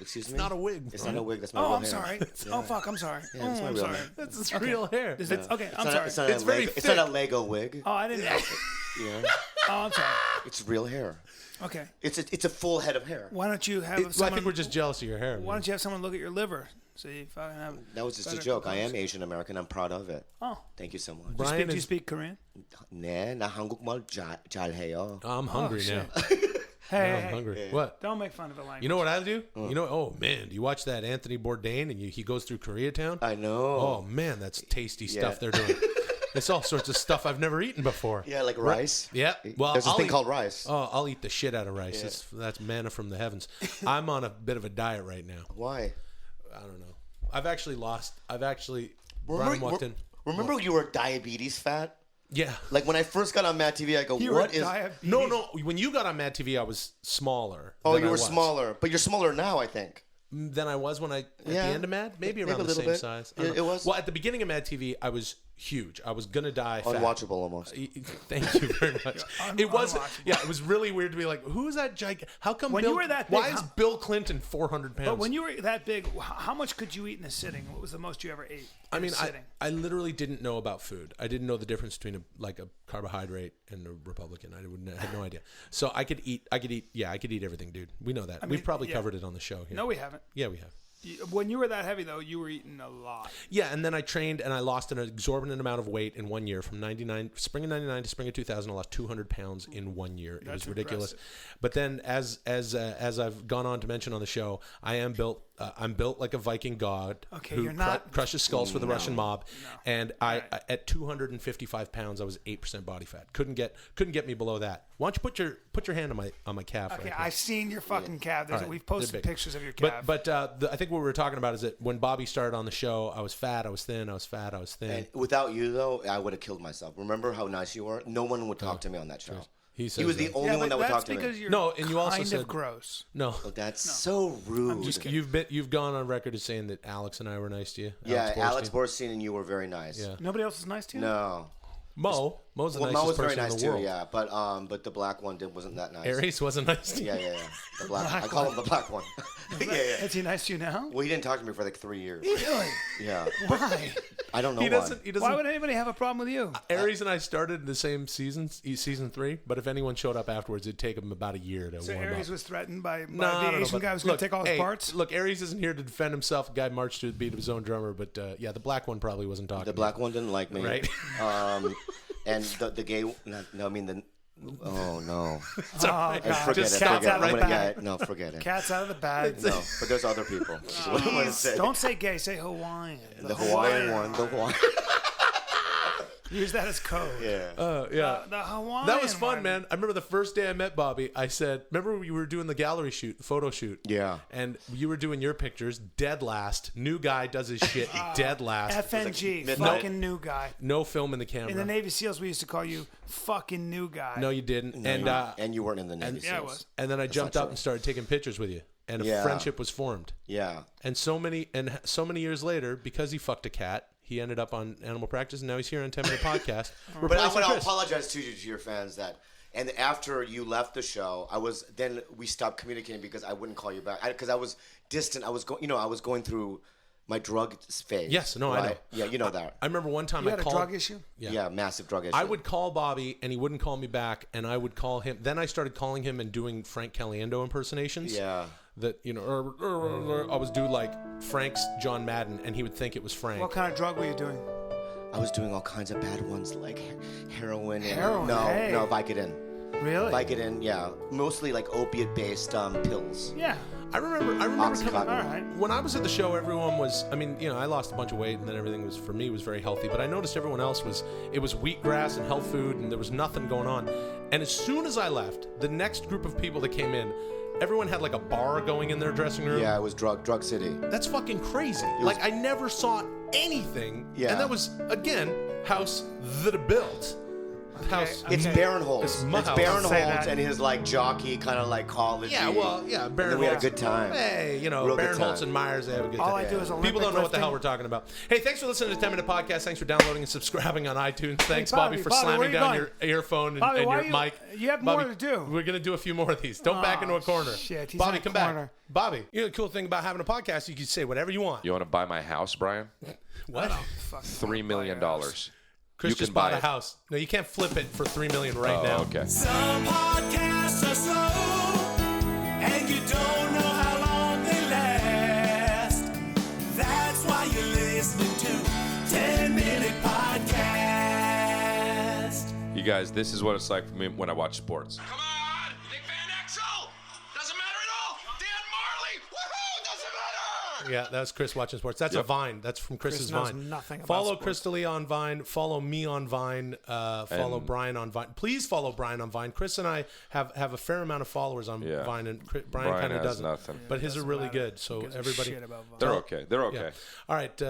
Excuse me? Not a wig. It's not a wig. That's my Oh, real I'm hair. sorry. Oh, fuck, I'm sorry. Yeah, that's oh, my I'm real sorry. hair. That's his real hair. Is it, okay, I'm It's sorry. It's not It's a very Lego, it's not thick. a Lego wig. Oh, I didn't know. Yeah. Oh, I'm sorry. It's real hair. Okay. It's a full head of hair. Why don't you have Well, I someone... think we're just jealous of your hair. Why don't you have someone look at your liver? So you fucking have... That was just a better joke. I am composure. Asian American. I'm proud of it. Oh. Thank you so much. Brian Do you is- speak Korean? 네, 나 한국말 잘해요. I'm hungry now. Hey, I'm hungry. What? don't make fun of the language. You know what I do? You know? Oh man, do you watch that Anthony Bourdain and he goes through Koreatown? I know. Oh man, that's tasty stuff Yeah. they're doing. It's all sorts of stuff I've never eaten before. Yeah, like rice. Yeah. Well, There's this I'll thing eat- called rice. Oh, I'll eat the shit out of rice. That's manna from the heavens. I'm on a bit of a diet right now. Why? I don't know. Brian walked in. Remember you were diabetes fat? Yeah. Like when I first got on Mad TV, I go, You what were is... diabetes. No. When you got on Mad TV, I was smaller. Oh, than you I were was. smaller. But you're smaller now, I think. Than I was when at Yeah. the end of Mad, maybe Maybe around a the little same bit. size. Yeah, it was. Well, at the beginning of Mad TV, I was huge. I was gonna die. Fat. Unwatchable almost. Thank you very much. It was, unwatchable. yeah, it was really weird to be like, who is that giant? How come When Bill, you were that big, why is how- Bill Clinton 400 pounds? But when you were that big, how much could you eat in a sitting? What was the most you ever ate? I mean, in a sitting? I literally didn't know about food. I didn't know the difference between a carbohydrate and a Republican. I had no idea. So I could eat everything, dude. We know that. We've probably covered it on the show here. No, we haven't. Yeah, we have. When you were that heavy, though, you were eating a lot. Yeah, and then I trained and I lost an exorbitant amount of weight in 1 year. From spring of 99 to spring of 2000, I lost 200 pounds in 1 year. It was ridiculous. Impressive. But then, as I've gone on to mention on the show, I am built. I'm built like a Viking god Okay, who you're not- crushes skulls for the Russian mob. And I at 255 pounds, I was 8% body fat. Couldn't get me below that. Why don't you put your hand on my calf? Okay, right here. I've seen your fucking calf. All right, We've they're posted big. pictures of your calf. But I think what we were talking about is that when Bobby started on the show, I was fat, I was thin, I was fat, I was thin. And without you, though, I would have killed myself. Remember how nice you were? No one would talk to me on that show. He He says was the that. only one that would that's talk to because me. you're No, and you also kind said- of gross. No, Oh, that's so rude. you've gone on record as saying that Alex and I were nice to you. Yeah, Alex Borstein. Borstein and you were very nice. Yeah. Nobody else is nice to you? No. Mo's the Well, nicest Mo was very person nice in the too, world. yeah. But the black one wasn't that nice. Aries wasn't nice to you. Yeah. The black. I call him the black one. yeah. Is he nice to you now? Well, he didn't talk to me for like 3 years. Really? Yeah. Why? I don't know He why. doesn't. He doesn't. Why would anybody have a problem with you? Aries and I started in the same season 3. But if anyone showed up afterwards, it'd take him about a year to So warm Aries up. was threatened by I the don't know, Asian but guy who was going to take all his hey, parts? Look, Aries isn't here to defend himself. The guy marched to the beat of his own drummer, but yeah, the black one probably wasn't talking. The black one didn't like me. Right. And the gay. No, I mean the. Oh no. Oh, God. Forget Just it. stop Forget it it. right I'm gonna back. get it. No, forget it. Cat's out of the bag. No, but there's other people. What do you want to say? Don't say gay, say Hawaiian. The Hawaiian one. The Hawaiian. Use that as code. Yeah. Yeah. The Hawaiian That was fun, one. man. I remember the first day I met Bobby, I said, remember we were doing the gallery shoot, the photo shoot? Yeah. And you were doing your pictures, dead last. New guy does his shit, dead last. FNG, midnight. fucking new guy. No film in the camera. In the Navy SEALs, we used to call you fucking new guy. No, you didn't. And you weren't in the Navy Yeah, I SEALs. was. And then I jumped not up true. and started taking pictures with you. And a Yeah. friendship was formed. Yeah. And so many years later, because he fucked a cat, he ended up on Animal Practice, and now he's here on 10 Minute Podcast. But I replacing want to Chris. apologize to your fans that And after you left the show, then we stopped communicating because I wouldn't call you back because I was distant. I was going through my drug phase. Yes, no, right? I know. Yeah, you know that. I remember one time You I had a called. drug issue? Yeah, massive drug issue. I would call Bobby and he wouldn't call me back, and I would call him. Then I started calling him and doing Frank Caliendo impersonations. Yeah. That I was do like Frank's John Madden, and he would think it was Frank. What kind of drug were you doing? I was doing all kinds of bad ones like heroin. Heroin? No, Hey. no, Vicodin. Really? Vicodin, yeah. Mostly like opiate-based pills. Yeah. I remember Oxycontin. coming, All right. when I was at the show, everyone was, I mean, I lost a bunch of weight and then everything was, for me, was very healthy. But I noticed everyone else it was wheatgrass and health food and there was nothing going on. And as soon as I left, the next group of people that came in, everyone had like a bar going in their dressing room. Yeah, it was drug city. That's fucking crazy. Like, I never saw anything. Yeah. And that was, again, house that I built. House. It's Barinholtz. It's It's my house. Say Barinholtz that. and his like jockey kind of like college. Yeah, well, yeah, And Baron then we had a Holtz. good time. Hey, Real good Baron Holtz time. and Myers, they have a good All time. I do is Olympic People don't know what the hell we're lifting. talking about. Hey, thanks for listening to 10 Minute Podcast. Thanks for downloading and subscribing on iTunes. Thanks, Bobby, Bobby, for Bobby, where slamming you down going? your earphone and, Bobby, and why your you- mic. you have Bobby, more to do. We're going to do a few more of these. Don't back into a corner. shit, he's Bobby, in a come corner. back. Bobby, the cool thing about having a podcast, you can say whatever you want. You want to buy my house, Brian? What? $3 million. Chris You just can bought buy a it. house. No, you can't flip it for $3 million right now. Okay. Some podcasts are slow, and you don't know how long they last. That's why you're listening to 10 Minute Podcast. You guys, this is what it's like for me when I watch sports. Come on! Big Van Exel! Doesn't matter at all! Dan Marley! Woohoo! Doesn't matter! Yeah, that's Chris watching sports. That's a Yep. Vine. That's from Chris's knows Vine. nothing about follow sports. Chris D'Elia on Vine. Follow me on Vine. Follow And- Brian on Vine. Please follow Brian on Vine. Chris and I have a fair amament of followers on Yeah. Vine, and Brian Brian kind of has doesn't. nothing. But his are Doesn't really matter. good. So Who gives a everybody, shit about Vine? They're okay. They're okay. yeah. All right.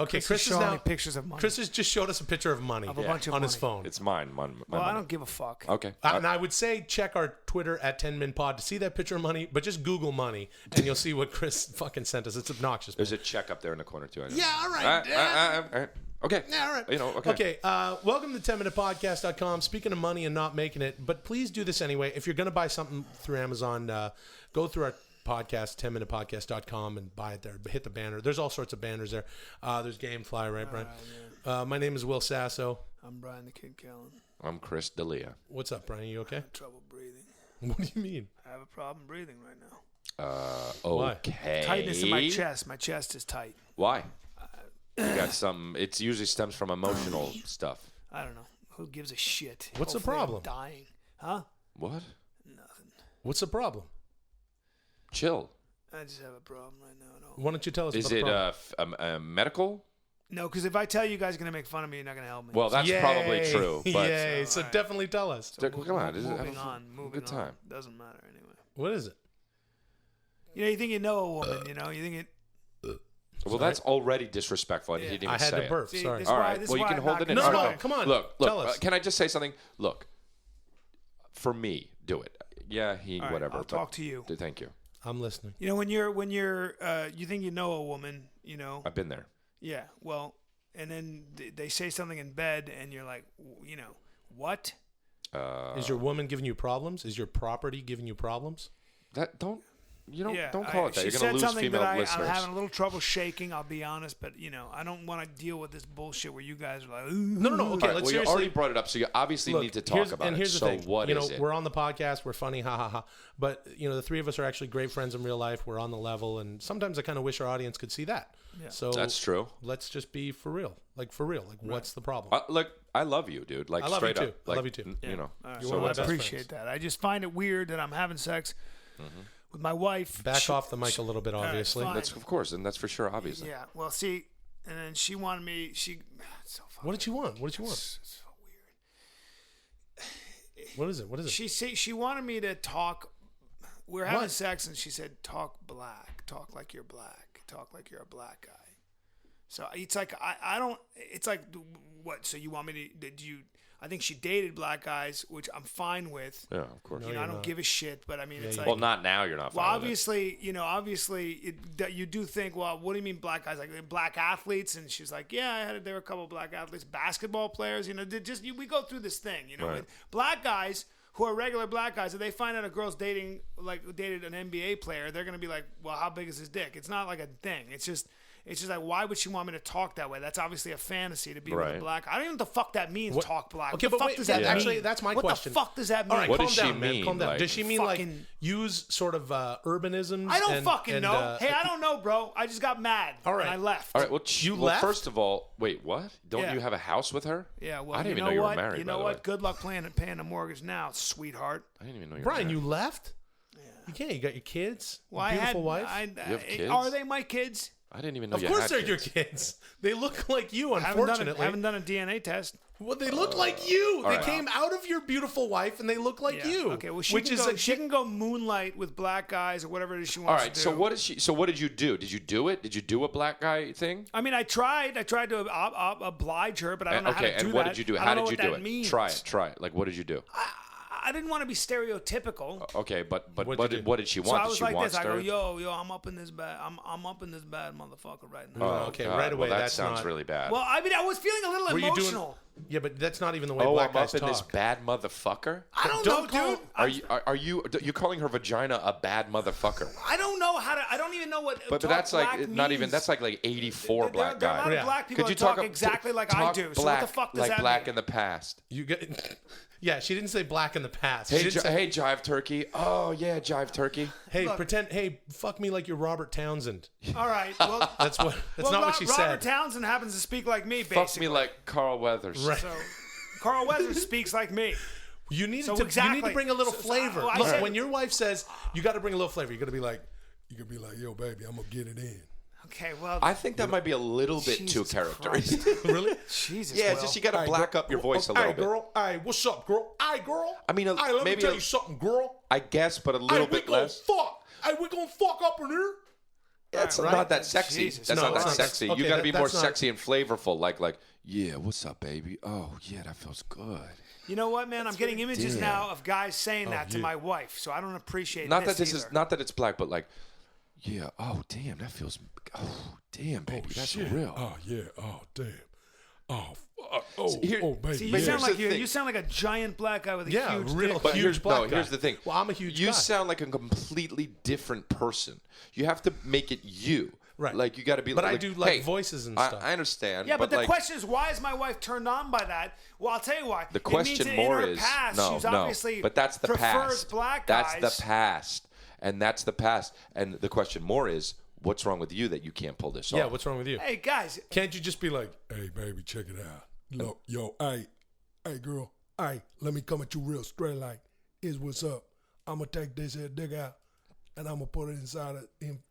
Okay, Chris Chris is is showing now. me pictures of money. Chris has just showed us a picture of money Of a bunch of on his money. phone. It's mine. My Well, I money. don't give a fuck. Okay. And I would say check our Twitter at 10minpod to see that picture of money, but just Google money and you'll see what Chris fucking sent us. It's obnoxious. There's a check up there in the corner, too. I know. Yeah, all right. All right. Okay. Yeah, all right. You know, okay. Okay, welcome to 10minutepodcast.com. Speaking of money and not making it, but please do this anyway. If you're going to buy something through Amazon, go through our podcast, 10minutepodcast.com, and buy it there. Hit the banner. There's all sorts of banners there. There's Gamefly, right, Brian? My name is Will Sasso. I'm Bryan the Kid Callen. I'm Chris D'Elia. What's up, Brian? You okay? Trouble breathing. What do you mean? I have a problem breathing right now. Why? Okay. Tightness in my chest. My chest is tight. Why? You got some. It usually stems from emotional stuff. I don't know. Who gives a shit? What's the Hopefully I'm problem? dying. Huh? What? What's the problem? Chill. I just have a problem right now. Why don't you tell us Is about the it problem? medical? No, because if I tell you guys are going to make fun of me, you're not going to help me. Well, that's Yay. probably true. But Yay. So definitely tell us. come on. moving on. Moving good on. time. Doesn't matter anyway. What is it? You think you know a woman, you think it. Well, that's already disrespectful. I didn't even I had say to burp. See, Sorry. this All why- right. this Well, you why can I'm hold not it in. gonna No, All no, right, come on. Look. Tell us. Can I just say something? Look. For me, do it. Yeah, All right, whatever. I'll but- talk to you. Thank you. I'm listening. When you're you think you know a woman, I've been there. yeah, well, and then they say something in bed, and you're like, what? Is your woman giving you problems? Is your property giving you problems? Don't Yeah, call it that. She You're said gonna lose something female that I'm listeners. having a little trouble shaking. I'll be honest, but I don't want to deal with this bullshit where you guys are like, No. Okay, All right, let's well, you seriously. already brought it up, so you obviously Look, need to talk about here's it. the So thing. what is it? We're on the podcast. We're funny, ha ha ha. But the three of us are actually great friends in real life. We're on the level, and sometimes I kind of wish our audience could see that. Yeah. So That's true. Let's just be for real. Like for real. Like what's the problem? Look, I love you, dude. Like I love you straight too. up. I Like, love you too. You know. All right, You're so one of my I best appreciate that. I just find it weird that I'm having sex with my wife. Back off the mic a little bit, obviously. fine. That's of course, and that's for sure, obviously. Yeah. Well, see, and then she wanted me. It's so fucking. What did you want? What did you want? It's so weird. What is it? What is it? She wanted me to talk. We're having What? sex, and she said, "Talk black. Talk like you're black. Talk like you're a black guy." So it's like I don't. It's like what? So you want me to? Did you? I think she dated black guys, which I'm fine with. Yeah, of course. You know, I don't give a shit, but I mean, it's like. Well, not now. You're not. Well, fine obviously, you do think, well, what do you mean black guys? Like black athletes? And she's like, yeah, there were a couple of black athletes, basketball players. You know, we go through this thing. You know, Right. with black guys who are regular black guys, if they find out a girl's dated an NBA player, they're gonna be like, well, how big is his dick? It's not like a thing. It's just like, why would she want me to talk that way? That's obviously a fantasy to be with a Right. black. I don't even know what the fuck that means. Talk black. Okay, what the but fuck wait, does that mean? actually, that's my question. What the fuck does that mean? All right, What calm does she down, man. mean, Calm down. like- Does she mean Fucking- use sort of urbanisms? I don't and, fucking and, know. Hey, I don't know, bro. I just got mad. All right. And I left. All right. Well, You left? First of all, wait. What? Don't Yeah. you have a house with her? Yeah, well, I didn't you even know know you what? were married. You know by the what? way. Good luck paying a mortgage now, sweetheart. I didn't even know you. Brian, were you married. left? You can't. You got your kids. Well, Beautiful wife. You have kids? Are they my kids? I didn't even know Of you course, had they're your kids. kids. They look like you. Haven't Unfortunately, done a DNA test. well, they look like you. They right. came out of your beautiful wife, and they look like Yeah. you. Okay, well, she which can is go, a she can go moonlight with black guys or whatever it is she wants All right. to do. So what is she? So what did you do? Did you do it? Did you do a black guy thing? I mean, I tried to oblige her, but I don't know how Okay. to do And what that. did you do? I How don't did know you what do that it? means. Try it. Try it. Like, what did you do? I didn't want to be stereotypical. Okay, but What'd what you did do? what did she So want? I Did was she like want this. I go, stereotypes? yo, I'm up in this bad. I'm up in this bad motherfucker right now. Oh, Okay, God. right away, Well, that that's sounds not- really bad. Well, I mean, I was feeling a little Were you doing? emotional. Yeah, but that's not even the way Oh, black I'm guys up in talk. this bad motherfucker. I don't Don't know, call- dude. Are you calling her vagina a bad motherfucker? I don't know how to. I don't even know what. But talk that's like black not even. means. That's like 84 black There are a lot guys. of black people Could you that talk talk exactly like I talk do. So Black, what the fuck does like that black mean? in the past? You get. Yeah, she didn't say black in the past. Hey, She didn't say, hey, Jive Turkey. Oh yeah, Jive Turkey. hey, Look. pretend. Hey, fuck me like you're Robert Townsend. All right. Well, That's what. That's not what she Robert said. Townsend happens to speak like me, Fuck basically. me like Carl Weathers. Right. So Carl Weathers speaks like me. You need So to. You need exactly. to bring a little So flavor. I Look, said- when your wife says you got to bring a little flavor, you got to be like, yo, baby, I'm gonna get it in. Okay. Well. I think that might be a little bit too Jesus characteristic. Really? Jesus. Yeah, well, it's just you got to black up your voice a little bit. girl. All right, what's up, girl? All right, girl. I mean, let me maybe tell a- you something, girl. I guess, but a little we bit gonna less. fuck. Hey, we gonna fuck up in here. That's Right. not that sexy. Jesus. That's No, not that it's not. sexy. Okay, You got to be more that's not- sexy and flavorful. Like, yeah, what's up, baby? Oh, yeah, that feels good. You know what, man? I'm getting images Damn. now of guys saying that to yeah. my wife, so I don't appreciate Not this that this either. is not that it's black, but like, yeah. Oh, damn, that feels. Oh, damn, baby, that's real. Oh yeah. Oh damn. Oh. Here- baby. See, you But sound here's like the you. thing. You sound like a giant black guy with a Yeah, huge real dick. But huge here's black guy. here's the thing. Well, I'm a huge You guy. sound like a completely different person. You have to make it you. Right. Like you got to be. But like, I do like hey, voices and I, stuff. I understand. Yeah, but the like, question is, why is my wife turned on by that? Well, I'll tell you why. The question it means more in her is past, no, she's no. obviously But that's the prefers past. black That's guys. the past, and that's the past. And the question more is, what's wrong with you that you can't pull this Yeah. off? What's wrong with you? Hey guys, Can't you just be like, hey, baby, check it out. Look, yo, hey, girl, hey, let me come at you real straight like, here's what's up. I'm going to take this here dick out, and I'm going to put it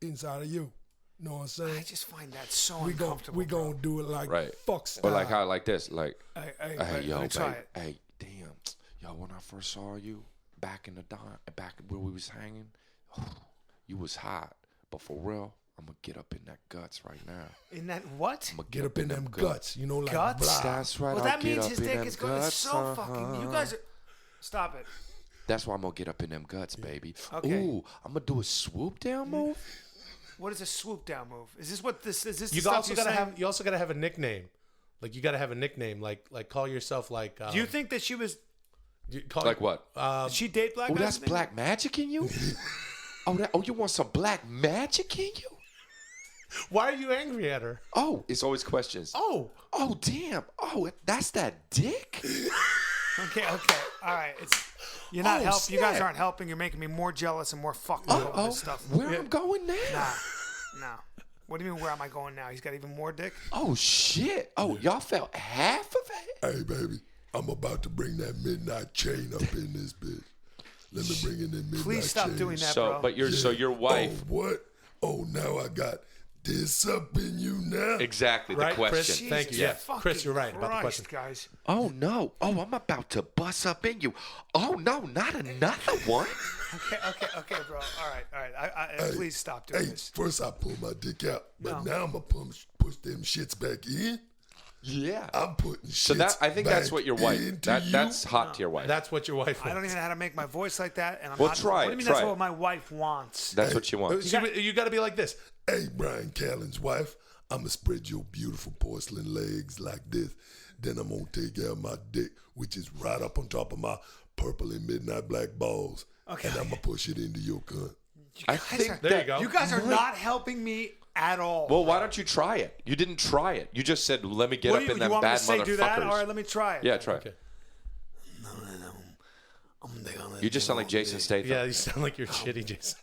inside of you. Know what I'm saying? I just find that so we uncomfortable. we gonna do it like Right. fuck style. Or like how, like this, like, Hey, hey, yo, let me babe, try it. hey, damn, yo, when I first saw you back in the back where we was hanging, you was hot, but for real, I'm gonna get up in that guts right now. In that what? I'm gonna get up in them guts, you know, like Guts? blah. That's right. Well, I'll that get means up his in dick them is going. It's guts, so fucking. You guys are. Stop it. That's why I'm gonna get up in them guts, baby. Okay. Ooh, I'm gonna do a swoop down move. What is a swoop down move? Is this what this is? This the You stuff also you're gotta saying? have. You also gotta have a nickname. Like you gotta have a nickname. Like call yourself like. Do you think that she was? call Like what? Did she date black Oh, guys? that's black magic in you. Oh, you want some black magic in you? Why are you angry at her? Oh, it's always questions. Oh, Damn. Oh, that's that dick. Okay. All right. You're not Oh, helping. You guys snap. aren't helping. You're making me more jealous and more fucked up with this stuff. Where I'm going now? No. What do you mean? Where am I going now? He's got even more dick. Oh shit. Oh, y'all felt half of it? Hey, baby, I'm about to bring that midnight chain up in this bitch. Let me bring in the midnight Please stop chain. doing that, So, bro. but your wife. Oh, what? Oh, now I got this up in you now? Exactly, the Right, question. Chris? Thank you. Yeah, Chris, you're right about the question. Guys. Oh, no. Oh, I'm about to bust up in you. Oh, no, not another one. Okay, bro. All right. Please stop doing Hey, this. first I pull my dick out, but No. now I'm gonna push them shits back in. Yeah. I'm putting shits So that I think that's back what your wife. into That's you. hot to your wife. That's what your wife I don't wants. even know how to make my voice like that, and I'm Well, not. try What it, do you mean try that's it. what my wife wants? That's what you want. You got to be like this. Hey, Bryan Callen's wife, I'm gonna spread your beautiful porcelain legs like this. Then I'm gonna take care of my dick, which is right up on top of my purple and midnight black balls. Okay. And I'm gonna push it into your cunt. I think There you go. You guys are not helping me at all. Well, why don't you try it? You didn't try it. You just said, "Let me get what up do you, in you them want me bad to say? motherfuckers." Do that? All right, let me try it. Yeah, try Okay. it. You just sound like Jason Statham. Yeah, you sound like you're shitty, Jason.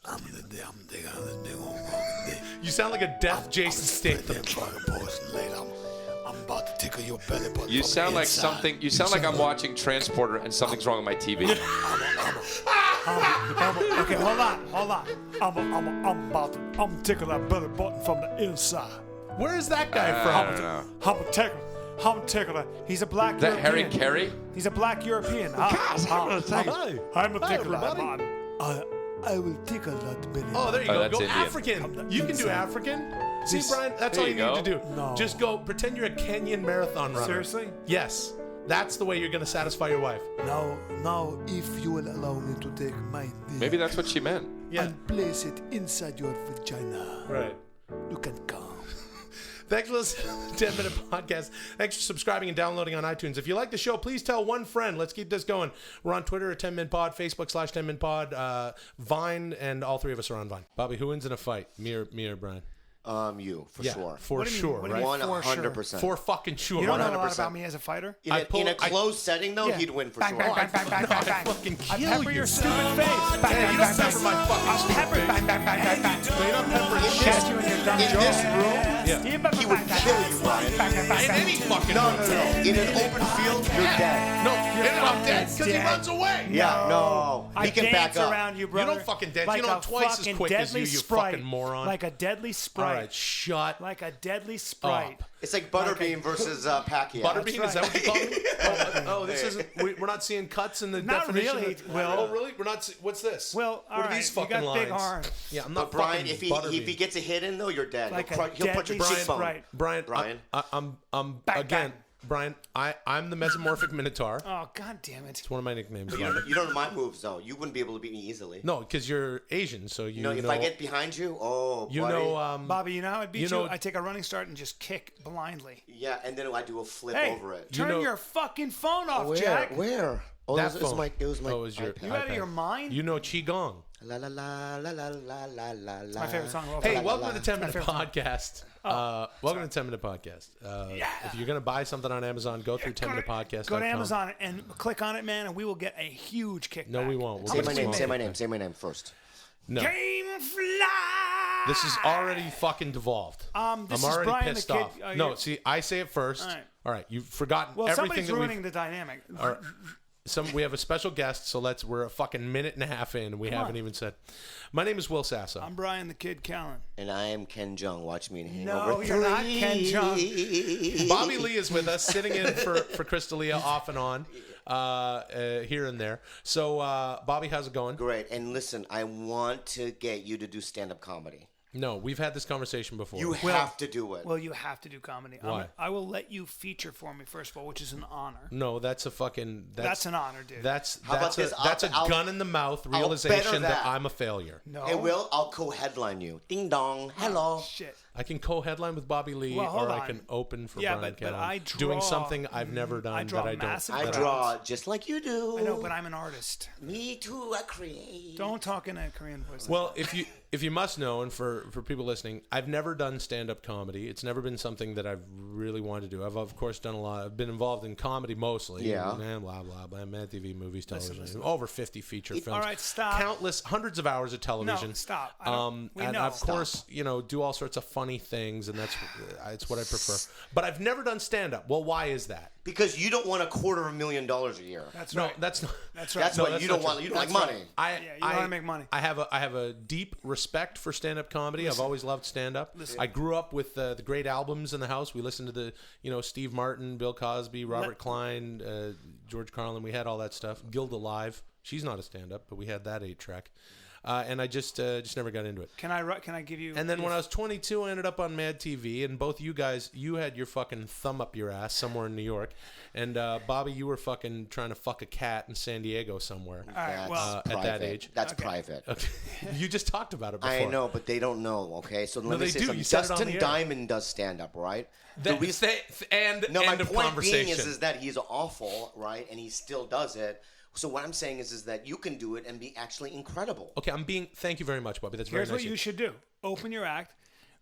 You sound like a deaf Jason Statham. I'm about to tickle your belly button. You from sound the like inside. something. You sound like I'm watching Transporter and something's wrong with my TV. Okay, hold on. I'm tickle that belly button from the inside. Where is that guy from? I'm tickler. He's a black Is that Harry European. Carey? He's a black European. I'm a tickler. everybody. I will tickle that belly. Oh, there you Oh, go. that's Go Indian. African. You can do African. See, Brian, that's There all you you need to go. do. No. Just go pretend you're a Kenyan marathon runner. Seriously? Yes. That's the way you're going to satisfy your wife. Now, if you will allow me to take my dick Maybe that's what she meant. Yeah. and place it inside your vagina, Right. you can come. Thanks for listening to 10-Minute Podcast. Thanks for subscribing and downloading on iTunes. If you like the show, please tell one friend. Let's keep this going. We're on Twitter at 10-Min Pod, Facebook /10-Min Pod, Vine, and all three of us are on Vine. Bobby, who wins in a fight? Me or Brian? You, for Yeah, sure. for What do you mean- sure, what do you right? mean? 100%. For fucking sure. You don't know a lot 100%. about me as a fighter. In I a closed setting, though, Yeah. he'd win for Bang, sure. bang, bang, bang, bang, bang, bang. fucking I kill pepper you. your stupid face. Bang, Yeah, bang, you bang, don't pepper bang. my fucking I'll stupid pepper, face. bang, bang, bang, bang, bang. So you're not peppering Shit shit. you in your dumb In jaw. this room, Yeah. he would kill you, Brian. Bang, bang, bang, In bang. any fucking No, room. no, no. In an open field, you're dead. No, I'm dead because he dead. runs away. Yeah, no. I He can dance back up. around you, brother. don't fucking dance. Like You know a twice as fucking quick as deadly you, you sprite. fucking moron. Like a deadly All sprite. right, shut Like a deadly sprite. up. It's like Butterbean versus Pacquiao. Butterbean, is that what you call right. it? Oh, this isn't. We're not seeing cuts in the Not definition. really, of- Will. Oh, really? We're not. What's this? Well, all what are right, these you fucking got big lines? arms. Yeah, I'm But not Brian, fucking if he Butterbean. gets a hit in, though, you're dead. Like he'll a he'll punch your deadly cheekbone. sprite. Brian, I'm Back, again, back. Brian. I'm the mesomorphic minotaur. Oh, god damn it. It's one of my nicknames. You don't know my moves, though. You wouldn't be able to beat me easily. No, because you're Asian, so you No, if know. I get behind you, oh, you buddy. know, Bobby, you know how I'd beat you you? know- I take a running start and just kick blindly. Yeah, and then I do a flip Hey, over it. turn know- your fucking phone off, Where? Jack. Where? Oh, that it was phone. my. It was my. Oh, it was your. iPad. You out of your mind? You know qigong. La la la la la la la la la. my favorite song of all Hey, time. welcome to the 10-Minute favorite song. Podcast. Welcome to the 10-Minute Podcast. If you're going to buy something on Amazon, go through 10minutepodcast.com. Go to Amazon and click on it, man, and we will get a huge kickback. No, we won't. We'll Say get my a name. small Say my kickback. name. Say my name first. No. Game fly. This is already fucking devolved. This I'm is already Brian the pissed Kid- off. you're- No, see, I say it first. All right. All right, you've forgotten Well, everything somebody's that ruining we've. the dynamic. We have a special guest, so we're a fucking minute and a half in, and we haven't even said. My name is Will Sasso. I'm Brian the Kid Callen. And I am Ken Jeong. Watch me in No, Hangover you're not 3. Ken Jeong. Bobby Lee is with us, sitting in for Chris D'Elia off and on, here and there. So, Bobby, how's it going? Great. And listen, I want to get you to do stand-up comedy. No, we've had this conversation before. You have to do it. Well, you have to do comedy. Why? I will let you feature for me, first of all, which is an honor. No, that's a fucking. That's an honor, dude. That's How about that's this? that's a I'll- gun in the mouth better realization that that. I'm a failure. No. Hey, Will, I'll co-headline you. Ding dong. Hello. Shit. I can co-headline with Bobby Lee, Well, hold or I on. can open for Yeah, Brian but Callen, I doing draw- something I've never done I draw that I don't. massive I crowds. draw just like you do. I know, but I'm an artist. Me too, I create. Don't talk in a Korean voice. Well, if you must know, and for people listening, I've never done stand-up comedy. It's never been something that I've really wanted to do. I've of course done a lot. I've been involved in comedy mostly. Yeah. And blah blah blah. Mad TV, movies, television, over 50 feature films. All right, stop. Countless, hundreds of hours of television. No, stop. I don't- we and know. of course, do all sorts of funny things, and it's what I prefer. But I've never done stand-up. Well, why is that? Because you don't want $250,000 a year. That's No, right. that's not. That's right. That's what you don't want. You don't like money. You want to make money. I have a deep respect for stand-up comedy. I've always loved stand-up. I grew up with the great albums in the house. We listened to Steve Martin, Bill Cosby, Robert Klein, George Carlin. We had all that stuff. Gilda Live. She's not a stand-up, but we had that 8-track. And I just never got into it. Can I give you? And then when I was 22, I ended up on Mad TV, and both you guys, you had your fucking thumb up your ass somewhere in New York, and Bobby, you were fucking trying to fuck a cat in San Diego somewhere. All right. Well, at that age. That's private. Okay. You just talked about it before. I know, but they don't know. Okay, so let me they say do. something. You said it on Dustin the air. Diamond does stand up, right? My my point point is that he's awful, right? And he still does it. So what I'm saying is that you can do it and be actually incredible. Okay, thank you very much, Bobby. That's very here's nice. what you should do: open your act.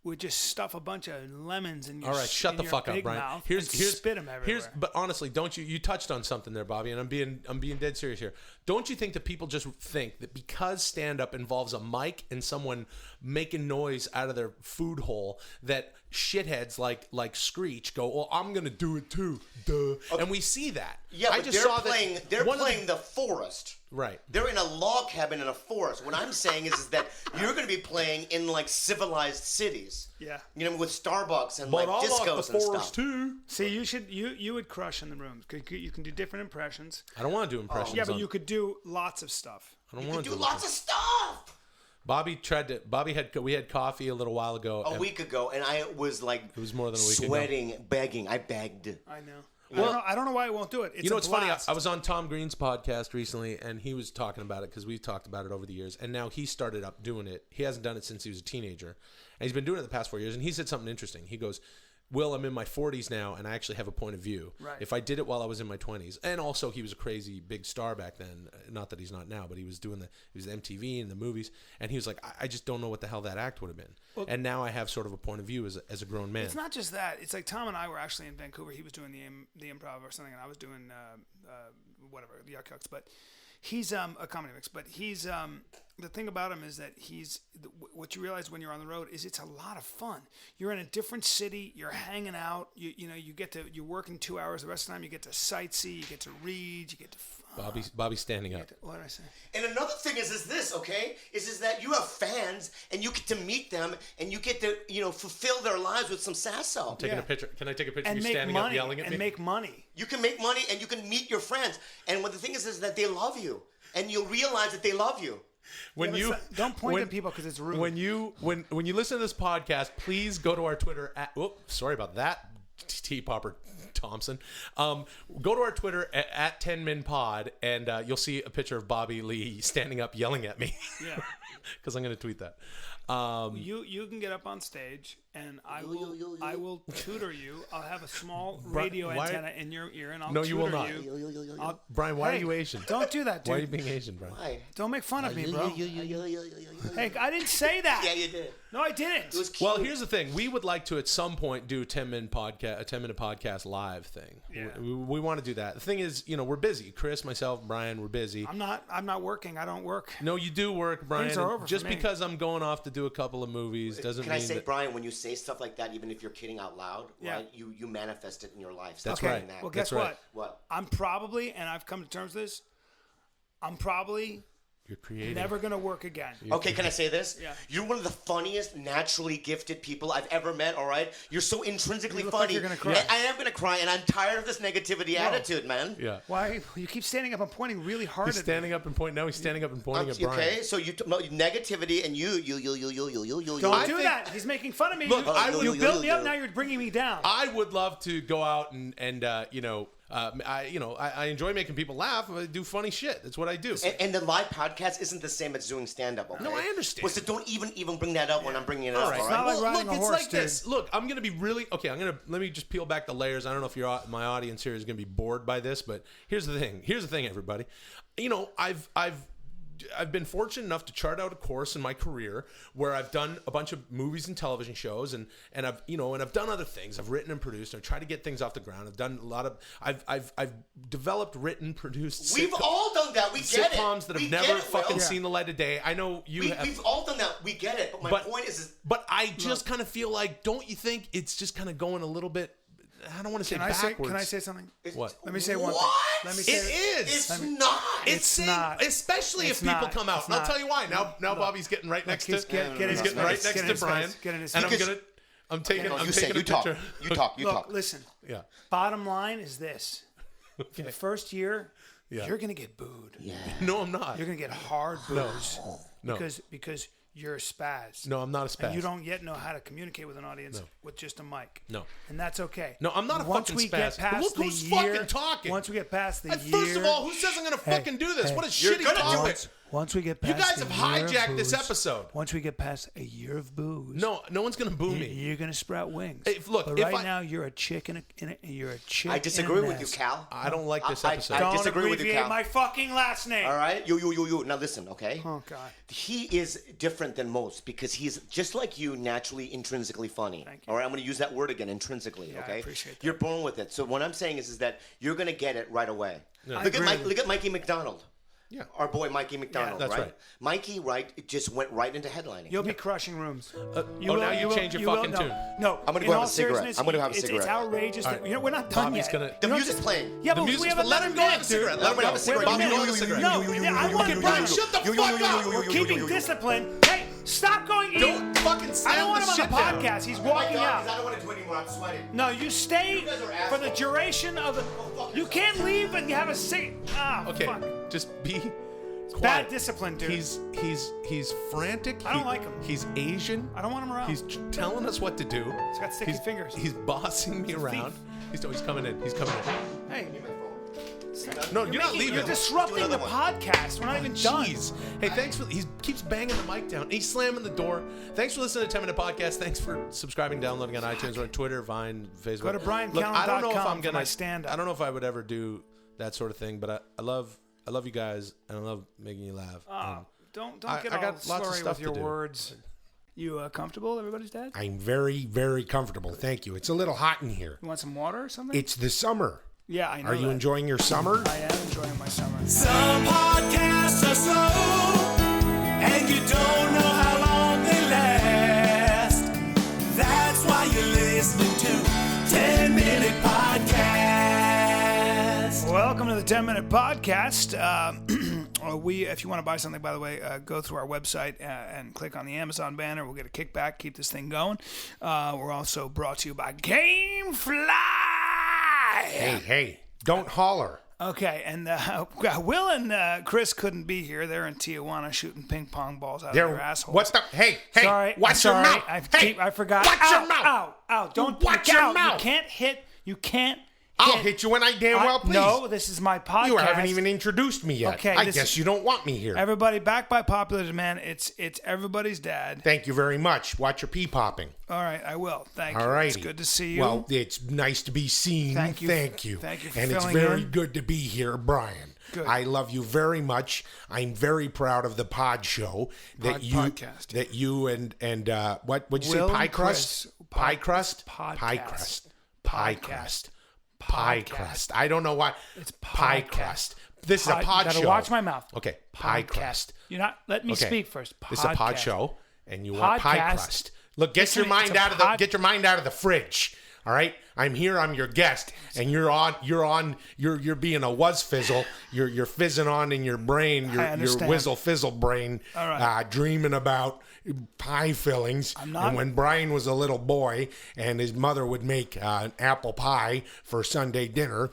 We just stuff a bunch of lemons in your. All right, shut the fuck up, Brian. Mouth Here's spit them everywhere. But honestly, don't you touched on something there, Bobby, and I'm being dead serious here. Don't you think that people just think that because stand up involves a mic and someone making noise out of their food hole that shitheads like Screech go, "Well, I'm going to do it too." Duh. Okay. And we see that. Yeah, but they're playing the forest. Right. They're in a log cabin in a forest. What I'm saying is that you're going to be playing in like civilized cities. Yeah. You know, with Starbucks and But like I like discos the and forest stuff. too. See, you would crush in the rooms. You can do different impressions. I don't want to do impressions. Yeah, but you could do lots of stuff. I don't You want can to do lots of stuff. We had coffee a little while ago. A week ago, and I was like, it was more than a week ago. sweating, begging. I begged. I know. I don't know why I won't do it. It's It's funny. I was on Tom Green's podcast recently, and he was talking about it because we've talked about it over the years. And now he started up doing it. He hasn't done it since he was a teenager, and he's been doing it the past 4 years. And he said something interesting. He goes, "Will, I'm in my 40s now, and I actually have a point of view. Right. If I did it while I was in my 20s, and also he was a crazy big star back then. Not that he's not now, but he was doing he was MTV and the movies, and he was like, I just don't know what the hell that act would have been. Well, and now I have sort of a point of view as a grown man. It's not just that. It's like Tom and I were actually in Vancouver. He was doing the improv or something, and I was doing whatever, the Yuck Yucks. But he's a comedy mix. But he's the thing about him is that what you realize when you're on the road is it's a lot of fun. You're in a different city. You're hanging out. You're working 2 hours. The rest of the time you get to sightsee. You get to read. You get to. Bobby's standing up. What did I say? And another thing is this, okay? Is that you have fans and you get to meet them and you get to, fulfill their lives with some sasso. I'm taking a picture. Can I take a picture of And you make standing money. up yelling at me? And make money. You can make money and you can meet your friends. And what the thing is that they love you. And you'll realize that they love you. Don't point at people because it's rude. When you listen to this podcast, please go to our Twitter sorry about that, T. Popper Thompson. Go to our Twitter at 10minpod, and you'll see a picture of Bobby Lee standing up yelling at me. Yeah. Because I'm going to tweet that. You can get up on stage, and I will tutor you. I'll have a small radio antenna in your ear, and I'll tutor you. No, you will not. Brian, why are you Asian? Don't do that, dude. Why are you being Asian, Brian? Why? Don't make fun of me, bro. Hey, I didn't say that. Yeah, you did. No, I didn't. It was cute. Well, here's the thing. We would like to at some point do a 10-minute podcast live thing. Yeah. We want to do that. The thing is, we're busy. Chris, myself, Brian, we're busy. I'm not working. I don't work. No, you do work, Brian. Things are over Just for me. because I'm going off to do a couple of movies doesn't Can mean I say, that... Brian, when you say stuff like that, even if you're kidding out loud, Yeah. right? You manifest it in your life. That's Stop right. doing that. Well, guess That's right. What? I'm probably, and I've come to terms with this, I'm probably You're creative. never going to work again. Okay, can I say this? Yeah. You're one of the funniest, naturally gifted people I've ever met, all right? You're so intrinsically You look like funny. you're gonna cry. And I am going to cry, and I'm tired of this negativity attitude, man. Yeah. Why? You keep standing up and pointing really hard He's at standing me. up and pointing. Now he's standing up and pointing at Brian. Okay, so negativity and you. Don't do that. He's making fun of me. Look, you built me up, now you're bringing me down. I would love to go out and I enjoy making people laugh. I do funny shit. That's what I do. And the live podcast isn't the same as doing stand-up, okay? No, I understand. Well, so don't even bring that up when I'm bringing it up, all right? It's not like riding a it's horse, like dude. this. Look, I'm going to be really... Okay, let me just peel back the layers. I don't know if my audience here is going to be bored by this, but here's the thing. Here's the thing, everybody. I've been fortunate enough to chart out a course in my career where I've done a bunch of movies and television shows, and I've done other things. I've written and produced. I've tried to get things off the ground. I've done a lot of. I've developed, written, produced. We've all done that. We get it. Sitcoms that have We never get it, fucking Will. seen the light of day. I know you have. We've all done that. We get it. But my point is But I just kind of feel like, don't you think it's just kind of going a little bit I don't want to say Can backwards. I say something? What? Let me say one thing. Let me say It is. It's not. It's not. Especially It's if people not. come out. It's And I'll not. tell you why. Now Bobby's getting right next to. He's getting He's getting right next to Brian. And I'm taking No, a you say you talk. picture. You talk. You Look, talk. listen. Yeah. Bottom line is this: for the first year, you're gonna get booed. Yeah. No, I'm not. You're gonna get hard boos. No. Because you're a spaz. No, I'm not a spaz. And you don't yet know how to communicate with an audience with just a mic. No. And that's okay. No, I'm not a once fucking we spaz. Get past Look the who's year, fucking talking. Once we get past the year. First of all, who says I'm going to fucking do this? What a You're shitty gonna do topic. it. Once we get You past guys the have year of hijacked this booze, episode. Once we get past a year of booze. No one's going to boo me. You're gonna sprout wings. Hey, look, but if right I- now you're a chick in a you're a chick. I disagree in a with you, nest. Cal. I don't like this I episode. don't disagree with you, abbreviate Cal. my fucking last name. All right, you. Now listen, okay? Oh God. He is different than most because he's just like you, naturally intrinsically funny. Thank you. All right, I'm going to use that word again, intrinsically. Yeah, I okay, appreciate that. You're born with it. So what I'm saying is that you're going to get it right away. I Look agree. at Mikey McDonald. Yeah. Our boy Mikey McDonald, that's right. Mikey, it just went right into headlining. You'll be crushing rooms. now you change your fucking tune. No, I'm gonna in go have all a cigarette. seriousness, I'm gonna have a It's cigarette. outrageous. That, we're not done Bobby's yet. gonna- The music's playing. Yeah, The but music's we have let him another go have a minute, dude. cigarette. Let him have a cigarette. Wait a Bobby, minute. go have a cigarette. No, I want to Brian, shut the fuck up. We're keeping discipline. Hey, stop going. Don't fucking I slam don't want the him on the shit down. podcast. He's Oh my walking God, out. 'cause I don't want to do it anymore. I'm sweating. No, you stay You guys are for the assholes. duration of the. You can't leave and have a cig. Ah, Okay, fuck. just be quiet. Bad discipline, dude. He's frantic. I don't like him. He's Asian. I don't want him around. He's telling us what to do. He's got sticky fingers. He's bossing me around. He's coming in. He's coming in. Hey, No, you're not leaving. You're disrupting the podcast. We're not even done. Jeez. Hey, thanks for. He keeps banging the mic down. He's slamming the door. Thanks for listening to 10 Minute Podcast. Thanks for subscribing, downloading on iTunes or on Twitter, Vine, Facebook. Go to BryanCallen.com Look, I don't know if I'm for gonna my stand-up. I don't know if I would ever do that sort of thing, but I love you guys and I love making you laugh. And Don't get I all got lots of slurry stuff with your to do. words. You comfortable? Everybody's dead? I'm very, very comfortable. Thank you. It's a little hot in here. You want some water or something? It's the summer. Yeah, I know. Are you enjoying your summer? I am enjoying my summer. Some podcasts are slow, and you don't know how long they last. That's why you're listening to 10 Minute Podcast. Welcome to the 10 Minute Podcast. If you want to buy something, by the way, go through our website and click on the Amazon banner. We'll get a kickback. Keep this thing going. We're also brought to you by GameFly. Hey, don't holler. Okay, and Will and Chris couldn't be here. They're in Tijuana shooting ping pong balls out of their assholes. What's the? Hey, Sorry, watch I'm your sorry. mouth. I forgot. Watch your mouth. Ow! Don't Watch your mouth. You can't hit. You can't. I'll hit you when I damn well please. No, this is my podcast. You haven't even introduced me yet. Okay, I this guess is- you don't want me here. Everybody, back by popular demand. It's everybody's dad. Thank you very much. Watch your pee popping. All right, I will. Thank you. All right. It's good to see you. Well, it's nice to be seen. Thank you. Thank you. Thank you for And it's filling very in. good to be here, Brian. Good. I love you very much. I'm very proud of the pod show Podcast. that you and what'd you Will say? Pie and crust? Chris. Pie crust? Podcast. Pie crust. Pie Podcast. crust. Pie Podcast. crust. I don't know why. It's pie podcast. crust. This is a Pod- pod gotta show. watch my mouth. Okay. Pie Podcast. crust. You're not. Let me Okay. speak first. This is a pod Podcast. show, and you want pie Podcast. crust. Look, get Listen, your mind it's a out of the pod- get your mind out of the fridge. All right, I'm here. I'm your guest, and you're being a was fizzle. You're fizzing on in your brain. Your understand. whizzle fizzle brain, All right. dreaming about pie fillings. I'm not- And when Brian was a little boy, and his mother would make an apple pie for Sunday dinner,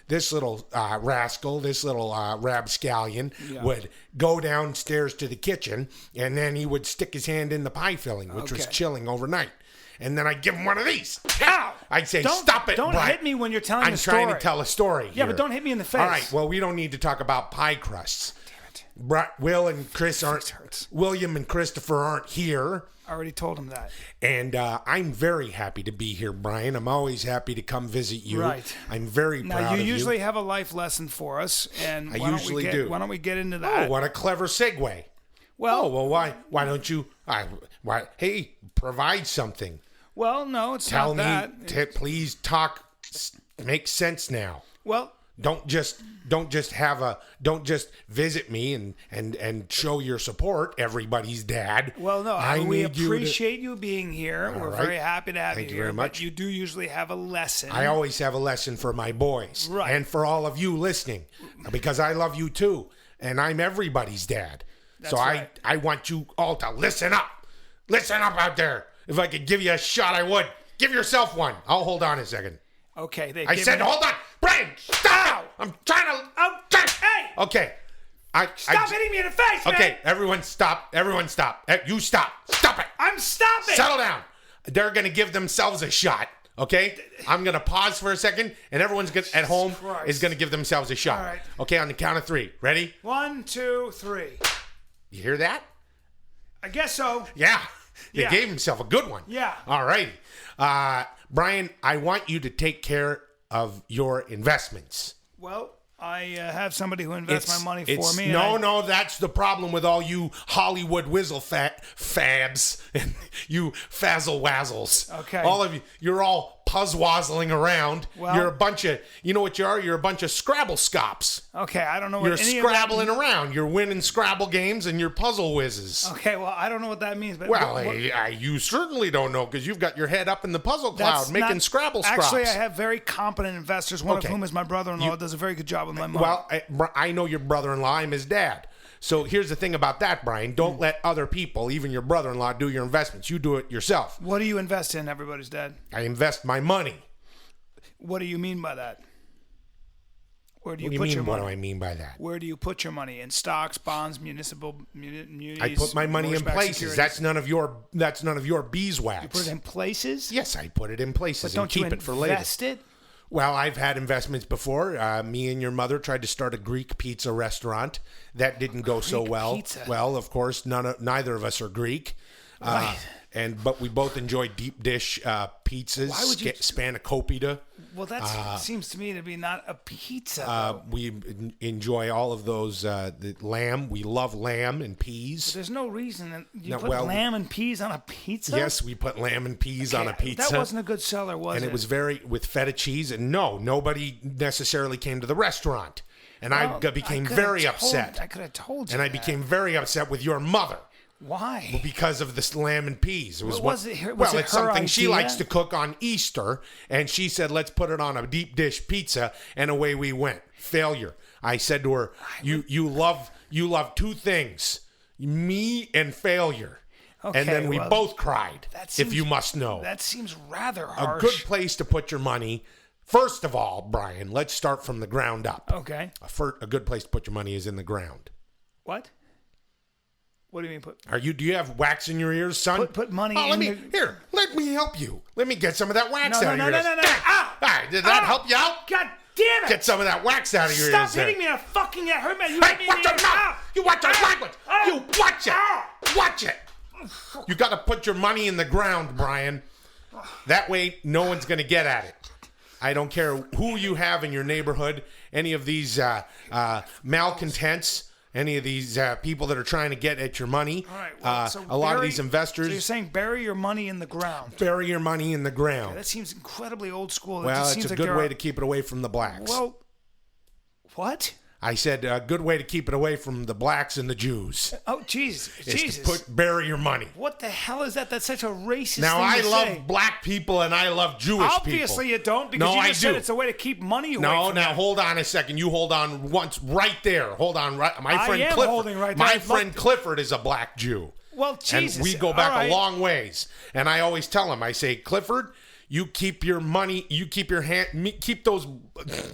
this little rascal, this little rapscallion, would go downstairs to the kitchen, and then he would stick his hand in the pie filling, which was Okay. chilling overnight. And then I'd give him one of these. Ow! I'd say, Don't- stop it, don't Brian. hit me when you're telling I'm a trying story. to tell a story Yeah, here. but don't hit me in the face. All right, well, we don't need to talk about pie crusts. Damn it. Will and Chris aren't, hurts. William and Christopher aren't here. I already told him that. And I'm very happy to be here, Brian. I'm always happy to come visit you. Right. I'm very proud Now, of you you. usually have a life lesson for us, and I why don't usually we do. Why don't we get into Oh, that? what a clever segue. Well, Oh, well, why don't you, hey, provide something. well, no, it's Tell not that. me, please talk, make sense now. Well, don't just visit me and show your support, everybody's dad. Well, no, we appreciate you being here. We're right. very happy to have you Thank you here. very much. But you do usually have a lesson. I always have a lesson for my boys. Right. And for all of you listening, because I love you too. And I'm everybody's dad. That's so right. I want you all to listen up. Listen up out there. If I could give you a shot, I would. Give yourself one. I'll hold on a second. Okay. I said, hold on. Brian, stop. I'm trying to. Hey! Okay. Stop hitting me in the face, man! Okay, everyone stop. Everyone stop. You stop. Stop it. I'm stopping! Settle down. They're going to give themselves a shot. Okay? I'm going to pause for a second, and everyone's at home is going to give themselves a shot. All right. Okay, on the count of 3. Ready? 1, 2, 3. You hear that? I guess so. Yeah. He Yeah. gave himself a good one. Yeah. All right. Brian, I want you to take care of your investments. Well, I have somebody who invests my money for me. No, that's the problem with all you Hollywood whizzle fabs and you fazzle wazzles. Okay. All of you, you're all puzzwazzling around. Well- You're a bunch of, you know what you are? You're a bunch of Scrabble scops. Okay, I don't know what You're any scrabbling of that... around. You're winning Scrabble games and you're puzzle whizzes. Okay, well, I don't know what that means. But Well, you certainly don't know because you've got your head up in the puzzle cloud making Scrabble scraps. Actually, I have very competent investors, one Okay. of whom is my brother-in-law, does a very good job with my money. Well, I know your brother-in-law. I'm his dad. So here's the thing about that, Brian. Don't let other people, even your brother-in-law, do your investments. You do it yourself. What do you invest in, everybody's dad? I invest my money. What do you mean by that? Where do you What do you put mean, your what money? do I mean by that? Where do you put your money? In stocks, bonds, municipal munis? I put my money in mortgage-backed places. securities? That's none of your beeswax. You put it in places? Yes, I put it in places But don't and keep you it for later. invest it? Well, I've had investments before. Me and your mother tried to start a Greek pizza restaurant. That didn't go so Greek well. pizza? Well, of course, neither of us are Greek. Right. But we both enjoy deep dish pizzas. Why would you- Spanakopita. Well, that seems to me to be not a pizza. though. We enjoy all of those. The lamb. We love lamb and peas. There's no reason that you No, put well- lamb and peas on a pizza? Yes, we put lamb and peas on a Okay, pizza. That wasn't a good seller, was and it? it was with feta cheese. And no, nobody necessarily came to the restaurant. And I became very upset. I could have told you And I that. became very upset with your mother. Why? Because of this lamb and peas. It was Was it her it's something she idea? likes to cook on Easter, and she said, "Let's put it on a deep dish pizza," and away we went. Failure. I said to her, "You love 2 things: me and failure." Okay, and then we well, both cried. that If you seems- must know, That seems rather a harsh. good place to put your money. First of all, Brian, let's start from the ground up. Okay. A good place to put your money is in the ground. What? What do you mean put? Do you have wax in your ears, son? Put money Oh, in let me help you. Let me get some of that wax No, out no, of no, your no, ears. no, no. Ah! All right, did that Ah! help you out? God damn it! Get some of that wax out of your Stop ears. there. hitting me in the fucking head. Hurt me. You hit Hey, me watch in the your ear. mouth. Ah! You watch your Ah! language. Ah! You watch it. Ah! Watch it. You got to put your money in the ground, Brian. That way, no one's going to get at it. I don't care who you have in your neighborhood, any of these malcontents, any of these people that are trying to get at your money. All right. Well, so a lot of bury- these investors So you're saying bury your money in the ground. bury your money in the ground. That seems incredibly old school. It Well, just it's seems a like good there way are- to keep it away from the blacks. Well, what? I said a good way to keep it away from the blacks and the Jews Oh, Jesus. is Jesus. to bury your money. What the hell is that? That's such a racist Now, thing I to love say. black people and I love Jewish Obviously people. you don't, because No, you I just said do. it's a way to keep money away No, from now them. hold on a second. You hold on once right there. Hold on, right. My I friend am Clifford. holding right there. My I'd love friend to- Clifford is a black Jew. Well, Jesus. And we go back All right. a long ways. And I always tell him, I say, Clifford, you keep your money, keep those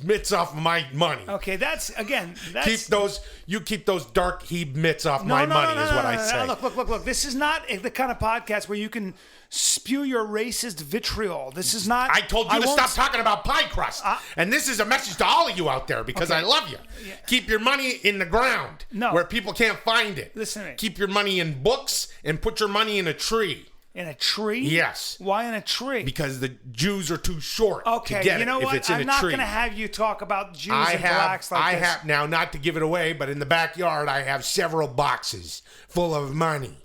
mitts off of my money. Okay, that's Keep those dark heap mitts off my money is what I say. Look. This is not the kind of podcast where you can spew your racist vitriol. This is not. I told you to won't stop talking about pie crust. And this is a message to all of you out there because Okay. I love you. Yeah. Keep your money in the ground where people can't find it. Listen to me. Keep your money in books and put your money in a tree. In a tree? Yes. Why in a tree? Because the Jews are too short Okay, to get you know it what? if it's in I'm a not tree. going to have you talk about Jews and blacks like this. Now, not to give it away, but in the backyard, I have several boxes full of money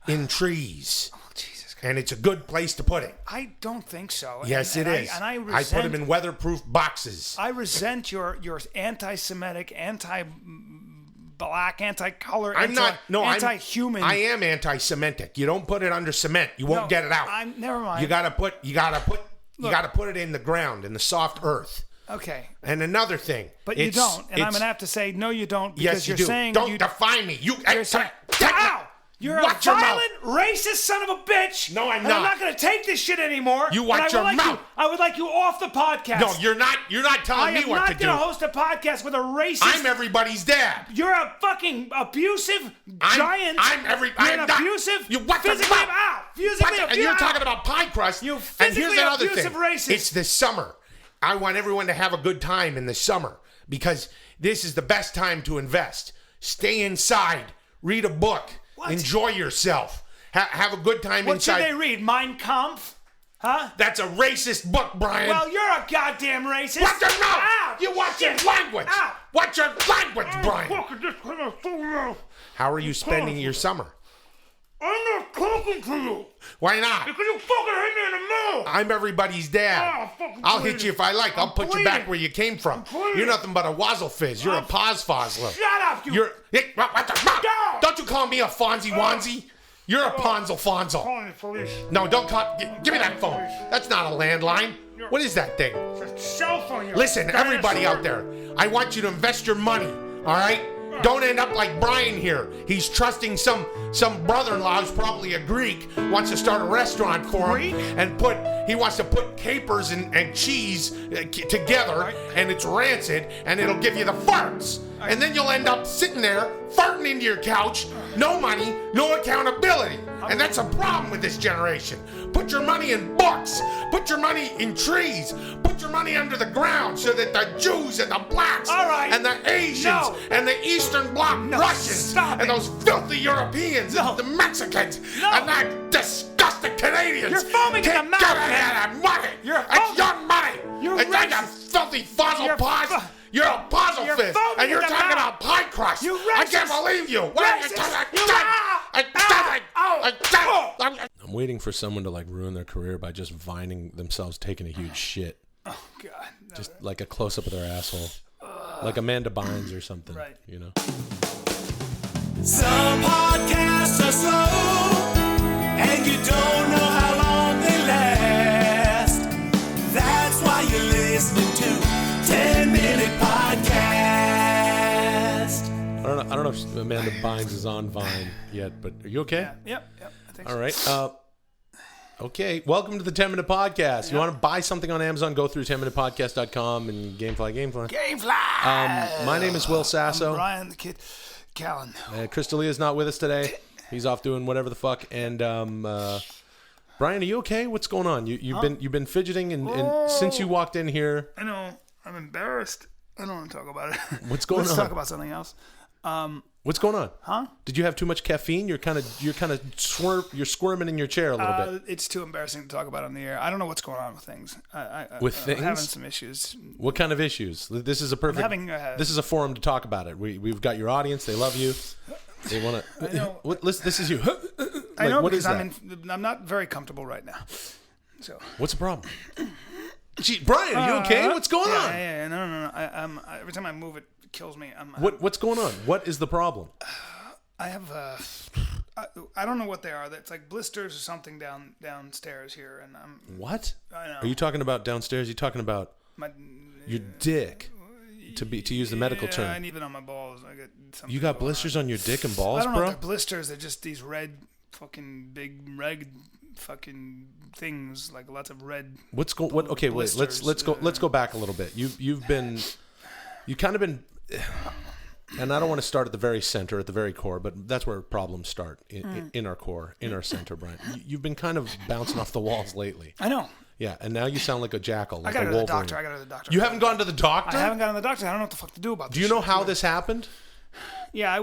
in trees. Oh, Jesus Christ. and it's a good place to put it. I don't think so. Yes, it is. I I put them in weatherproof boxes. I resent your anti-Semitic, anti-black, anti-color, anti-human. I am anti-Semitic. You don't put it under cement. You won't get it out. Never mind. You gotta put it in the ground, in the soft earth. Okay. And another thing. But you don't. And I'm going to have to say, no, you don't. Because yes, you do. saying don't define me. You're saying, ow! You're a violent, racist son of a bitch. No, I'm and not. I'm not going to take this shit anymore. You watch your mouth. I would like you off the podcast. No, you're not. You're not telling me what to do. I'm not going to host a podcast with a racist. I'm everybody's dad. You're a fucking abusive giant. I'm abusive. You watch your physically mouth. And you're talking about pie crust. You physically abusive racist. It's the summer. I want everyone to have a good time in the summer because this is the best time to invest. Stay inside. Read a book. What? Enjoy yourself. Have a good time inside. What should they read? Mein Kampf? Huh? That's a racist book, Brian. Well, you're a goddamn racist. Watch your mouth. Ow. You watch your language. Ow. Watch your language, Brian. How are you spending your summer? I'm not talking to you. Why not? Because you fucking hit me in the mouth. I'm everybody's dad. I'll hit you if I like. I'll put you back where you came from. You're nothing but a wazzle fizz. You're a pause fozzler. Shut up, you. Don't you call me a Fonzie Wanzie? You're a Ponzel Fonzel. Calling the police. No, don't call. Give me that phone. That's not a landline. What is that thing? It's a cell phone. Listen, everybody out there, I want you to invest your money, all right? Don't end up like Brian here. He's trusting some brother-in-law who's probably a Greek, wants to start a restaurant for him, and he wants to put capers and cheese together, and it's rancid, and it'll give you the farts. And then you'll end up sitting there, farting into your couch, no money, no accountability. And that's a problem with this generation. Put your money in books. Put your money in trees. Put your money under the ground so that the Jews and the blacks and the Asians and the Eastern Bloc Russians and those filthy Europeans and the Mexicans and that disgusting Canadians. You're foaming in the mouth, get that money. It's your money. It's like a filthy fossil paws. You're a puzzle fizz, and you're talking about pie crust. I can't believe you. I'm waiting for someone to like ruin their career by just vining themselves taking a huge shit. Oh God! No. Just like a close up of their asshole, like Amanda Bynes or something. Right. You know. Some podcasts are slow, and you don't know how long they last. That's why you're listening to 10-Minute Podcast. I don't know if Amanda Bynes is on Vine yet, but are you okay? Yeah. Yep. I think All right. Okay. Welcome to the 10-Minute Podcast. You want to buy something on Amazon, go through 10minutepodcast.com and Gamefly. My name is Will Sasso. I'm Bryan the Kid Callen. Chris D'Elia's not with us today. He's off doing whatever the fuck. And Bryan, are you okay? What's going on? You've been fidgeting and since you walked in here. I know. I'm embarrassed. I don't want to talk about it. What's going on? Let's talk about something else. What's going on? Huh? Did you have too much caffeine? You're squirming in your chair a little bit. It's too embarrassing to talk about on the air. I don't know what's going on with things. Things? I'm having some isissues. What kind of issues? This is a perfect. This is a forum to talk about it. We've got your audience. They love you. They want to. I know. This is you. I know what because is I'm not very comfortable right now. So. What's the problem? Gee, Bryan, are you okay? What's going on? Yeah. No. Every time I move, it kills me. What's going on? What is the problem? I have I don't know what they are. It's like blisters or something downstairs here, and What? I know. Are you talking about downstairs? Are you talking about your dick? To use the medical term. And even on my balls, I got something. You got blisters on your dick and balls, I don't know bro? if they're blisters. They're just these red, fucking big red, fucking things, like lots of red. Okay, wait. Let's go back a little bit. You kind of been, and I don't want to start at the very center, at the very core, but that's where problems start in our core, in our center, Bryan. You've been kind of bouncing off the walls lately. I know. Yeah, and now you sound like a jackal, like I gotta a go to the Wolverine. doctor. I gotta go to the doctor. You haven't gone to the doctor? I haven't gone to the doctor. I don't know what the fuck to do about this. Do you know shit. how this happened? Yeah,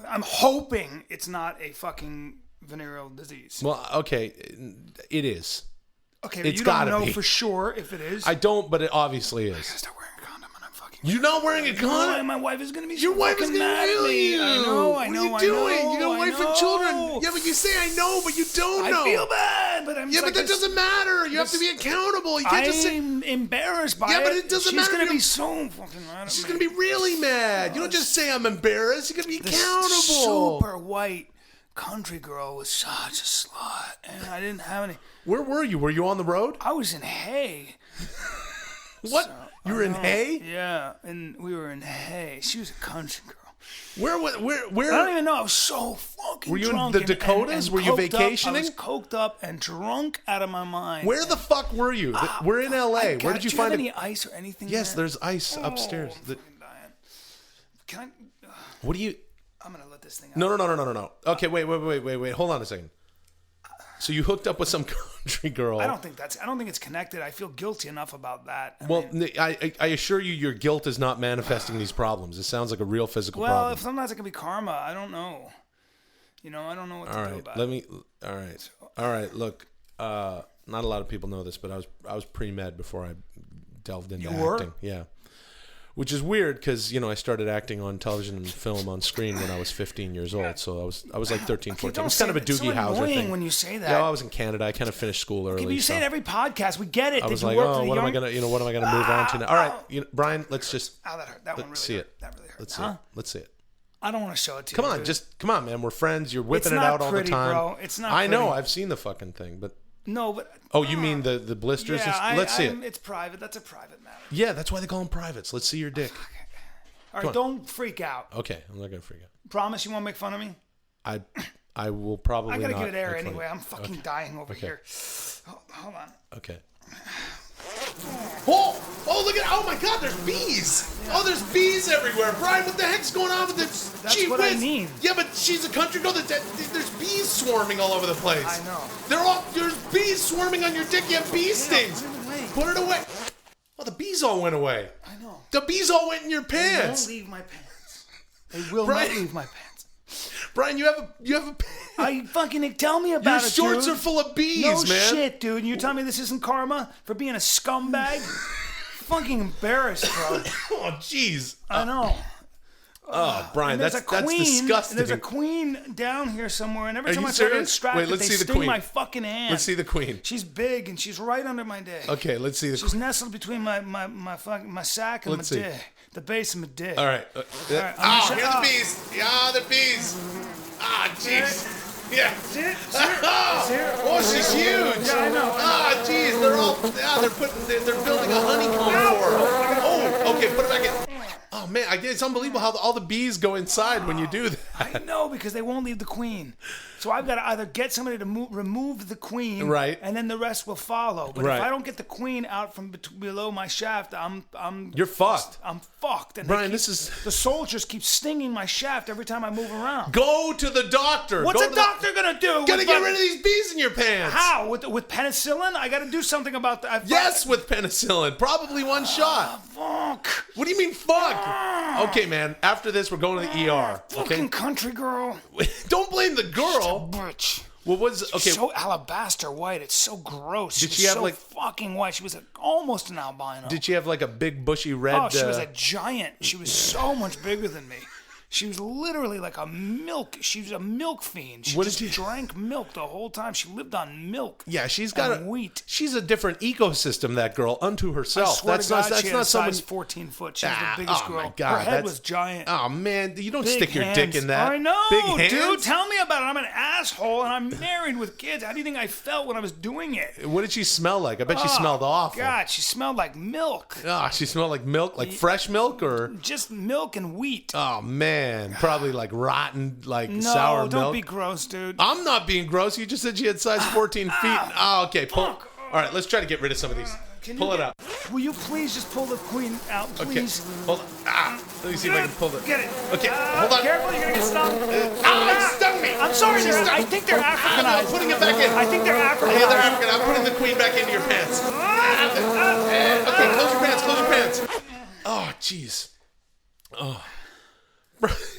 I'm hoping it's not a fucking venereal disease. Well, okay, it is. Okay, It's you don't gotta know be. for sure if it is. I don't, but it obviously I is. gotta start wearing a condom, and I'm fucking You're not wearing a condom? My wife is going to be Your so wife is fucking going to mad at kill me. you. I know. What are you doing? You got a wife and children. know. Yeah, but you say I know, but you don't know. I feel bad, but I'm Yeah, just but that doesn't matter. You have to be accountable. You can't just say... I'm embarrassed by it. Yeah, but it doesn't matter. She's going You to be don't- so fucking mad at She's me. going to be really mad. You don't just say I'm embarrassed. You're going to be This accountable. super white country girl was such a slut, and I didn't have any. Where were you? Were you on the road? I was in Hay. What? You were in Hay? Yeah, and we were in Hay. She was a country girl. Where? I don't even know. I was so fucking Were you in drunk. the Dakotas? And Were you coked up. vacationing? I was coked up and drunk out of my mind. Where the fuck were you? We're in L.A. Where did you find have it? any ice or anything? Yes, there? there's ice upstairs. I'm fucking dying. Can I? What do you... I'm gonna let this thing out. No. Okay, wait. Hold on a second. So you hooked up with some country girl. I don't think it's connected. I feel guilty enough about that. I assure you, your guilt is not manifesting these problems. It sounds like a real physical well, problem. if sometimes it can be karma. I don't know. I don't know what to do about it. All right. Look, not a lot of people know this, but I was pre-med before I delved into acting. Yeah. Which is weird because, I started acting on television and film on screen when I was 15 years old. So I was like 13, 14. It was kind of a Doogie Howser thing. When you say that. Yeah, I was in Canada. I kind of finished school early. But you say it every podcast. We get it. I was like, what am I gonna move on to now? All right, Brian, let's just that hurt. That one really see hurt. it. That really hurt. Let's see it. Let's see it. I don't want to show it to Come you. on, come on, man. We're friends. You're whipping it not out all pretty, the time. bro. It's not I know. pretty. I've seen the fucking thing, but no, but oh, you mean the blisters? Yeah, Let's see it. It's private. That's a private matter. Yeah, that's why they call them privates. Let's see your dick. All right, don't freak out. Okay, I'm not gonna freak out. Promise you won't make fun of me? I will probably. I gotta not give it air make fun of anyway. you. I'm fucking dying over here. Hold on. Okay. Oh, look at! Oh my God, there's bees! Yeah. Oh, there's bees everywhere, Brian. What the heck's going on with this? That's what I mean. Yeah, but she's a country girl. There's bees swarming all over the place. I know. There's bees swarming on your dick. You have bee stings. Put it away. Oh, the bees all went away. I know. The bees all went in your pants. They won't leave my pants. They will not leave my pants. Brian, you have a. I fucking tell me about it, Your shorts dude. are full of bees, no man. No shit, dude. You tell me this isn't karma for being a scumbag? Fucking embarrassed, bro. Oh, jeez. I know. Oh, Brian, that's disgusting. There's a queen down here somewhere, and every time I try serious? to extract Wait, it, let's they see the sting queen. my fucking hand. Let's see the queen. She's big, and she's right under my dick. Okay, let's see the She's queen. nestled between my sack and Let's my see. dick. The base of my dick. All right. All right, Here's the bees. Yeah, the bees. Ah, jeez. Yeah. Oh, she's huge. Yeah, I know. Ah, jeez. They're building a honeycomb for her. Oh, okay. Put it back in. Oh man, it's unbelievable how all the bees go inside when you do that. I know, because they won't leave the queen. So I've got to either get somebody to remove the queen, right, and then the rest will follow. But if I don't get the queen out from below my shaft, you're fucked. I'm fucked. And Brian, the soldiers keep stinging my shaft every time I move around. Go to the doctor. What's a doctor gonna do? Gotta get rid of these bees in your pants. How? With penicillin? I gotta do something about that. Yes, with penicillin. Probably one shot. Fuck. What do you mean fuck? Okay, man. After this, we're going to the ER. Fucking country girl. Don't blame the girl. Bitch. What was okay? So alabaster white. It's so gross. Did she have so fucking white? She was almost an albino. Did she have like a big bushy red? Oh, she was a giant. She was so much bigger than me. She was literally like she was a milk fiend. She drank milk the whole time. She lived on milk. Yeah, she's got wheat. She's a different ecosystem, that girl, unto herself. I swear that's to God, not she had not a someone. size 14 foot. She was the biggest girl. My God, her head was giant. Oh man, you don't Big stick your hands. dick in that. I know, Big hands? dude. Tell me about it. I'm an asshole, and I'm married with kids. How do you think I felt when I was doing it? What did she smell like? I bet she smelled awful. God, she smelled like milk. She smelled like milk, like fresh milk, or just milk and wheat. Oh man, probably like rotten. Like no, sour milk. Don't be gross, dude. I'm not being gross. You just said she had size 14 feet. Oh, okay. All right, let's try to get rid of some of these. Pull it out. Will you please just pull the queen out, please? Okay. Hold on. Let me see if I can pull it. Get it. Okay, hold on. Careful, you're gonna get stung. It stung me. I'm sorry, I think they're Africanized. I'm putting it back in. I think they're Africanized. Yeah, they're African. I'm putting the queen back into your pants. Okay, close your pants. Close your pants. Oh, jeez. Oh.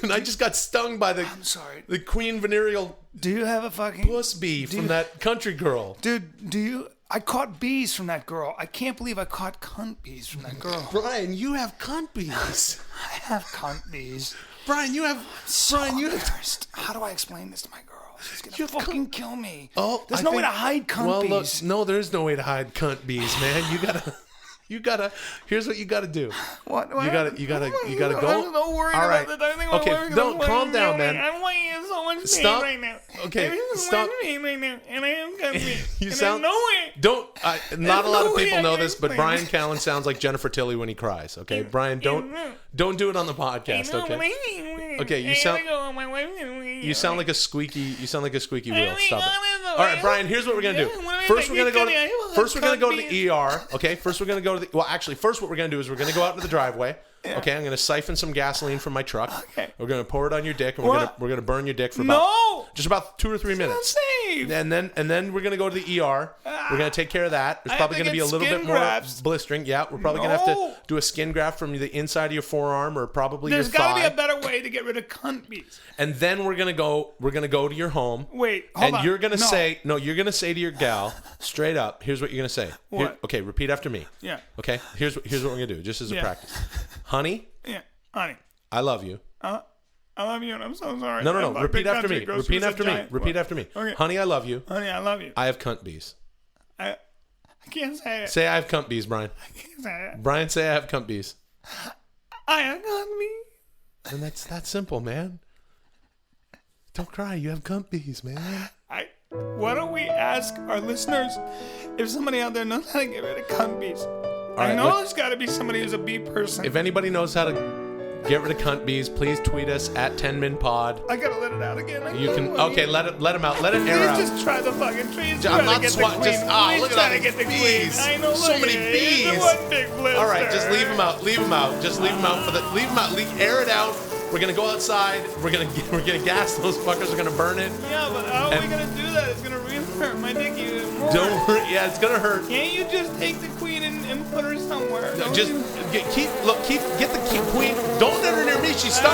And I just got stung by the queen venereal. Do you have a fucking puss bee from that country girl? Dude, do you? I caught bees from that girl. I can't believe I caught cunt bees from that girl. Brian, you have cunt bees. I have cunt bees. Brian, you have. Brian, you have. Embarrassed. How do I explain this to my girl? She's gonna You have fucking kill me. Oh, there's I no way think- to hide cunt well, look, bees. no, there's no way to hide cunt bees, man. You gotta. Here's what you gotta do. What? You gotta go. I'm so worried All right. about that. I think my Okay, wife's don't gonna calm down, man. I'm laying in so much pain Stop. right now. Okay, There's so stop. much pain right now, and I am cunt bees. You and sound. I know it. Don't. Not a lot of no way people I know can this, but explain Bryan Callen sounds like Jennifer Tilly when he cries. Okay, Brian, don't do it on the podcast. Okay. Okay, you sound like a squeaky. You sound like a squeaky wheel. Stop it. All right, Brian. Here's what we're gonna do. First, we're gonna go to the ER. Okay. First, we're gonna go to the. Well, actually, first, what we're gonna do is we're gonna go out into the driveway. Yeah. Okay. I'm gonna siphon some gasoline from my truck. Okay. We're gonna pour it on your dick, and we're gonna burn your dick for just about 2 or 3 minutes. And then we're gonna go to the ER. We're gonna take care of that. There's probably gonna be a little bit more blistering. Yeah. We're probably gonna have to do a skin graft from the inside of your forearm or probably your thigh. There's gotta be a better way to get rid of cunt bees. And then we're gonna go to your home. Wait, hold on. You're gonna you're gonna say to your gal straight up. Here's what you're gonna say. What? Okay, repeat after me. Yeah. Okay. Here's what we're gonna do, just as a practice. Honey. Yeah, honey. I love you. I love you, and I'm so sorry. No. Repeat after me. Repeat after me. Repeat after me. Okay. Honey, I love you. Honey, I love you. I have cunt bees. I can't say it. Say I have cunt bees, Brian. I can't say it. Brian, say I have cunt bees. I have cunt bees. And that's that simple, man. Don't cry. You have cunt bees, man. Why don't we ask our listeners if somebody out there knows how to get rid of cunt bees? I know there's got to be somebody who's a bee person. If anybody knows how to get rid of cunt bees, please tweet us at 10minpod. I gotta let it out again. You can let him out. Let it air out. Please just try the fucking trees. I'm not swatting. Just look at all these bees. I know. So many bees. One big blister. All right, just leave them out. Leave them out. Just leave them out for the. Leave them out. Air it out. We're gonna go outside. We're gonna gas those fuckers. We're gonna burn it. Yeah, but how are we gonna do that? It's gonna really hurt my dick even more. Don't worry. Yeah, it's gonna hurt. Can't you just take the queen and put her somewhere? Just get the queen. Don't let her near me. She's stuck.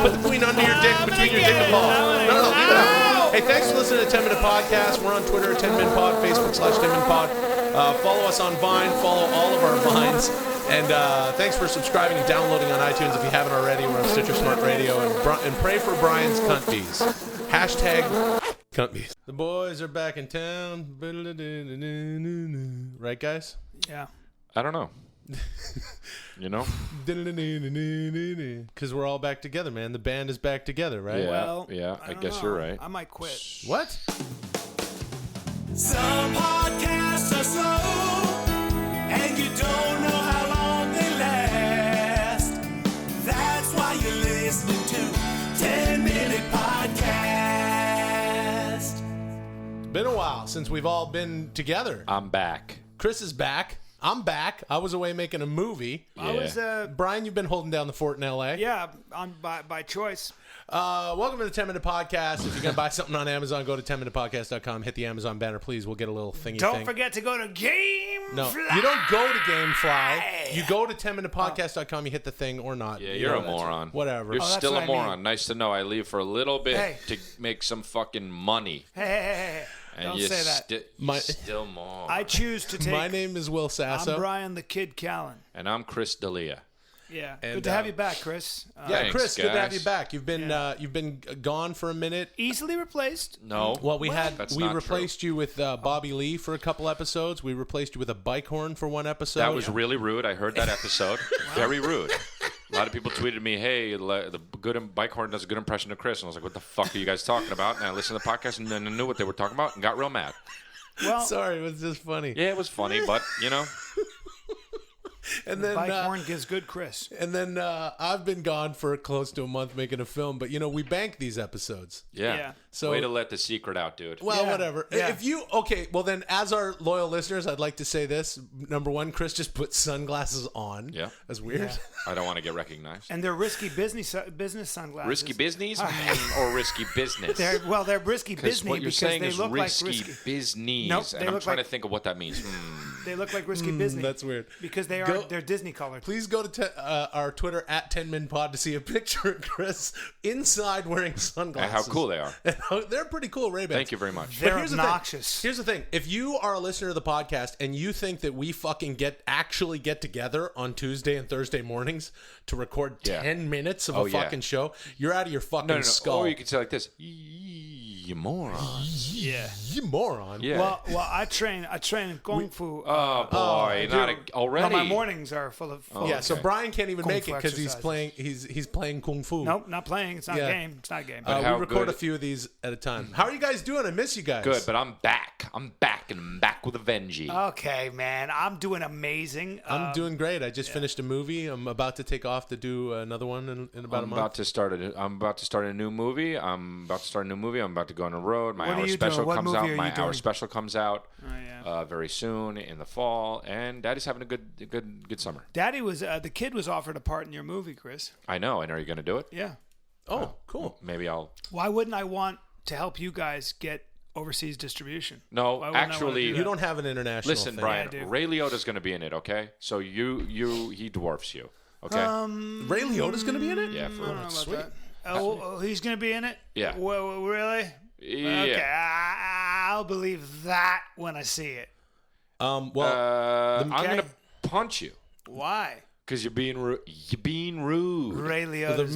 Put the queen under your dick, between your dick and balls. No, leave it out. Hey, thanks for listening to 10 Minute Podcast. We're on Twitter at 10minpod, Facebook/10minpod. Follow us on Vine. Follow all of our Vines. And thanks for subscribing and downloading on iTunes if you haven't already. We're on Stitcher Smart Radio. And pray for Brian's cunt bees. Hashtag cunt bees. The boys are back in town. Right, guys? Yeah. I don't know. You know? Because we're all back together, man. The band is back together, right? Yeah, Well, I guess you're right. I might quit. What? Some podcasts are slow, and you don't know how long they last. That's why you're listening to 10 Minute Podcast. It's been a while since we've all been together. I'm back. Chris is back. I'm back. I was away making a movie. I was, Brian, you've been holding down the fort in L.A. yeah, by choice. Welcome to the 10 Minute Podcast. If you're going to buy something on Amazon, go to 10minutepodcast.com. Hit the Amazon banner, please. We'll get a little thingy Don't thing. forget to go to Gamefly. No, you don't go to Gamefly. You go to 10minutepodcast.com. You hit the thing or not. Yeah, you're a moron. Whatever. You're that's still what a I mean. moron. Nice to know. I leave for a little bit Hey. to make some fucking money. Hey. And Don't you say that. You're still moron. I choose to take. My name is Will Sasso. I'm Brian the Kid Callen. And I'm Chris D'Elia. Yeah. And, Good to have you back, Chris. Yeah, Thanks, Chris, good to have guys. you back. You've been gone for a minute. Easily replaced. No. Well, we That's not replaced you with Bobby Lee for a couple episodes. We replaced you with a bike horn for one episode. That was really rude. I heard that episode. Very rude. A lot of people tweeted me, "Hey, the good bike horn does a good impression of Chris," and I was like, "What the fuck are you guys talking about?" And I listened to the podcast and then I knew what they were talking about and got real mad. Well, Sorry, it was just funny. Yeah, it was funny, but you know, And then bike horn gives good Chris. And then I've been gone for close to a month making a film, but we bank these episodes. yeah. So- Way to let the secret out, dude. Well, Yeah. whatever. Yeah. If you well then, as our loyal listeners, I'd like to say this: number one, Chris just put sunglasses on. Yeah. That's weird. I don't want to get recognized. And they're risky business sunglasses. Risky business or risky business? They're risky Because business what you're because saying they is look risky like risky. business, Nope, they and I'm look trying like- to think of what that means. They look like risky business. That's weird. Because they're Disney colored. Please go to our Twitter at 10minpod to see a picture of Chris inside wearing sunglasses. And how cool they are. They're pretty cool Ray-Bans. Thank you very much. They're But here's obnoxious. Here's the thing. If you are a listener to the podcast and you think that we fucking actually get together on Tuesday and Thursday mornings to record 10 minutes of a fucking show, you're out of your fucking skull. Or you could say like this, you moron. Yeah. You moron. Yeah. Well, I train kung fu. Oh boy, already. No, my mornings are full of. So Brian can't even Kung make fu it because he's exercises. playing. He's playing kung fu. Nope, not playing. It's not Yeah. a game. It's not a game. We how record good- a few of these at a time. How are you guys doing? I miss you guys. Good, but I'm back. I'm back, and I'm back with a Vengeance. Okay, man, I'm doing amazing. I'm doing great. I just finished a movie. I'm about to take off to do another one in about a month. I'm about to start a new movie. I'm about to go on the road. My What are hour you special doing? What comes movie out. are My you hour doing? special comes out yeah. very soon in the fall, and Daddy's having a good summer. Daddy was the kid was offered a part in your movie, Chris. I know. And are you going to do it? Yeah. Oh, cool. Maybe I'll. Why wouldn't I want to help you guys get overseas distribution? No, Why wouldn't I wanna actually, do that? You don't have an international Listen, thing. Brian. Yeah, I do. Ray Liotta's going to be in it. Okay, so he dwarfs you. Okay. Ray Liotta's going to be in it? Yeah, for I don't know about Sweet. that. Oh, he's gonna be in it. Yeah. Well, really? Yeah. Okay, I'll believe that when I see it. I'm going to Okay. punch you Why? because you're being rude. Ray Liotta. The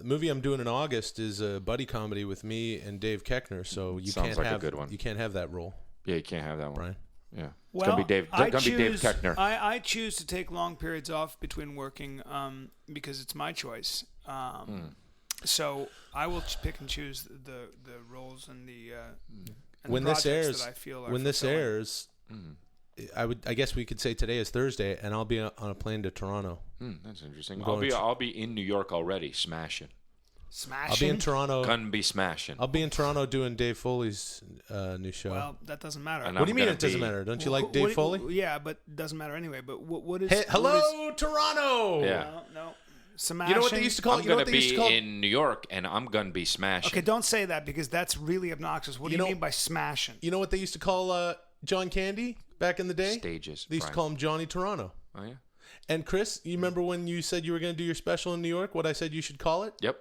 movie I'm doing in August is a buddy comedy with me and Dave Keckner. So you Sounds can't like a have good one. You can't have that role, Yeah, you can't have that one. Brian. Yeah. It's Well, gonna be Dave. I Gonna be Dave choose- Keckner. I choose to take long periods off between working because it's my choice. So I will pick and choose the roles and the and When the this projects airs, that I feel are when this fulfilling. airs, I guess we could say today is Thursday, and I'll be on a plane to Toronto. That's interesting. going I'll be in New York already, smashing. Smashing. I'll be in Toronto. Gonna be smashing. I'll be in Toronto doing Dave Foley's new show. Well, that doesn't matter. And what do you I'm mean gonna it doesn't be- matter? Don't you like What- Dave what- Foley? Yeah, but it doesn't matter anyway. But what is? Hey, what hello, Toronto. Yeah. No. Smashing. You know what they used to call? I'm You know gonna what they used be to call? in New York, and I'm gonna be smashing. Okay, don't say that because that's really obnoxious. What do You you know- mean by smashing? You know what they used to call John Candy back in the day? Stages, They used to Brian. call him Johnny Toronto. Oh yeah. And Chris, you remember when you said you were going to do your special in New York? What I said you should call it? Yep.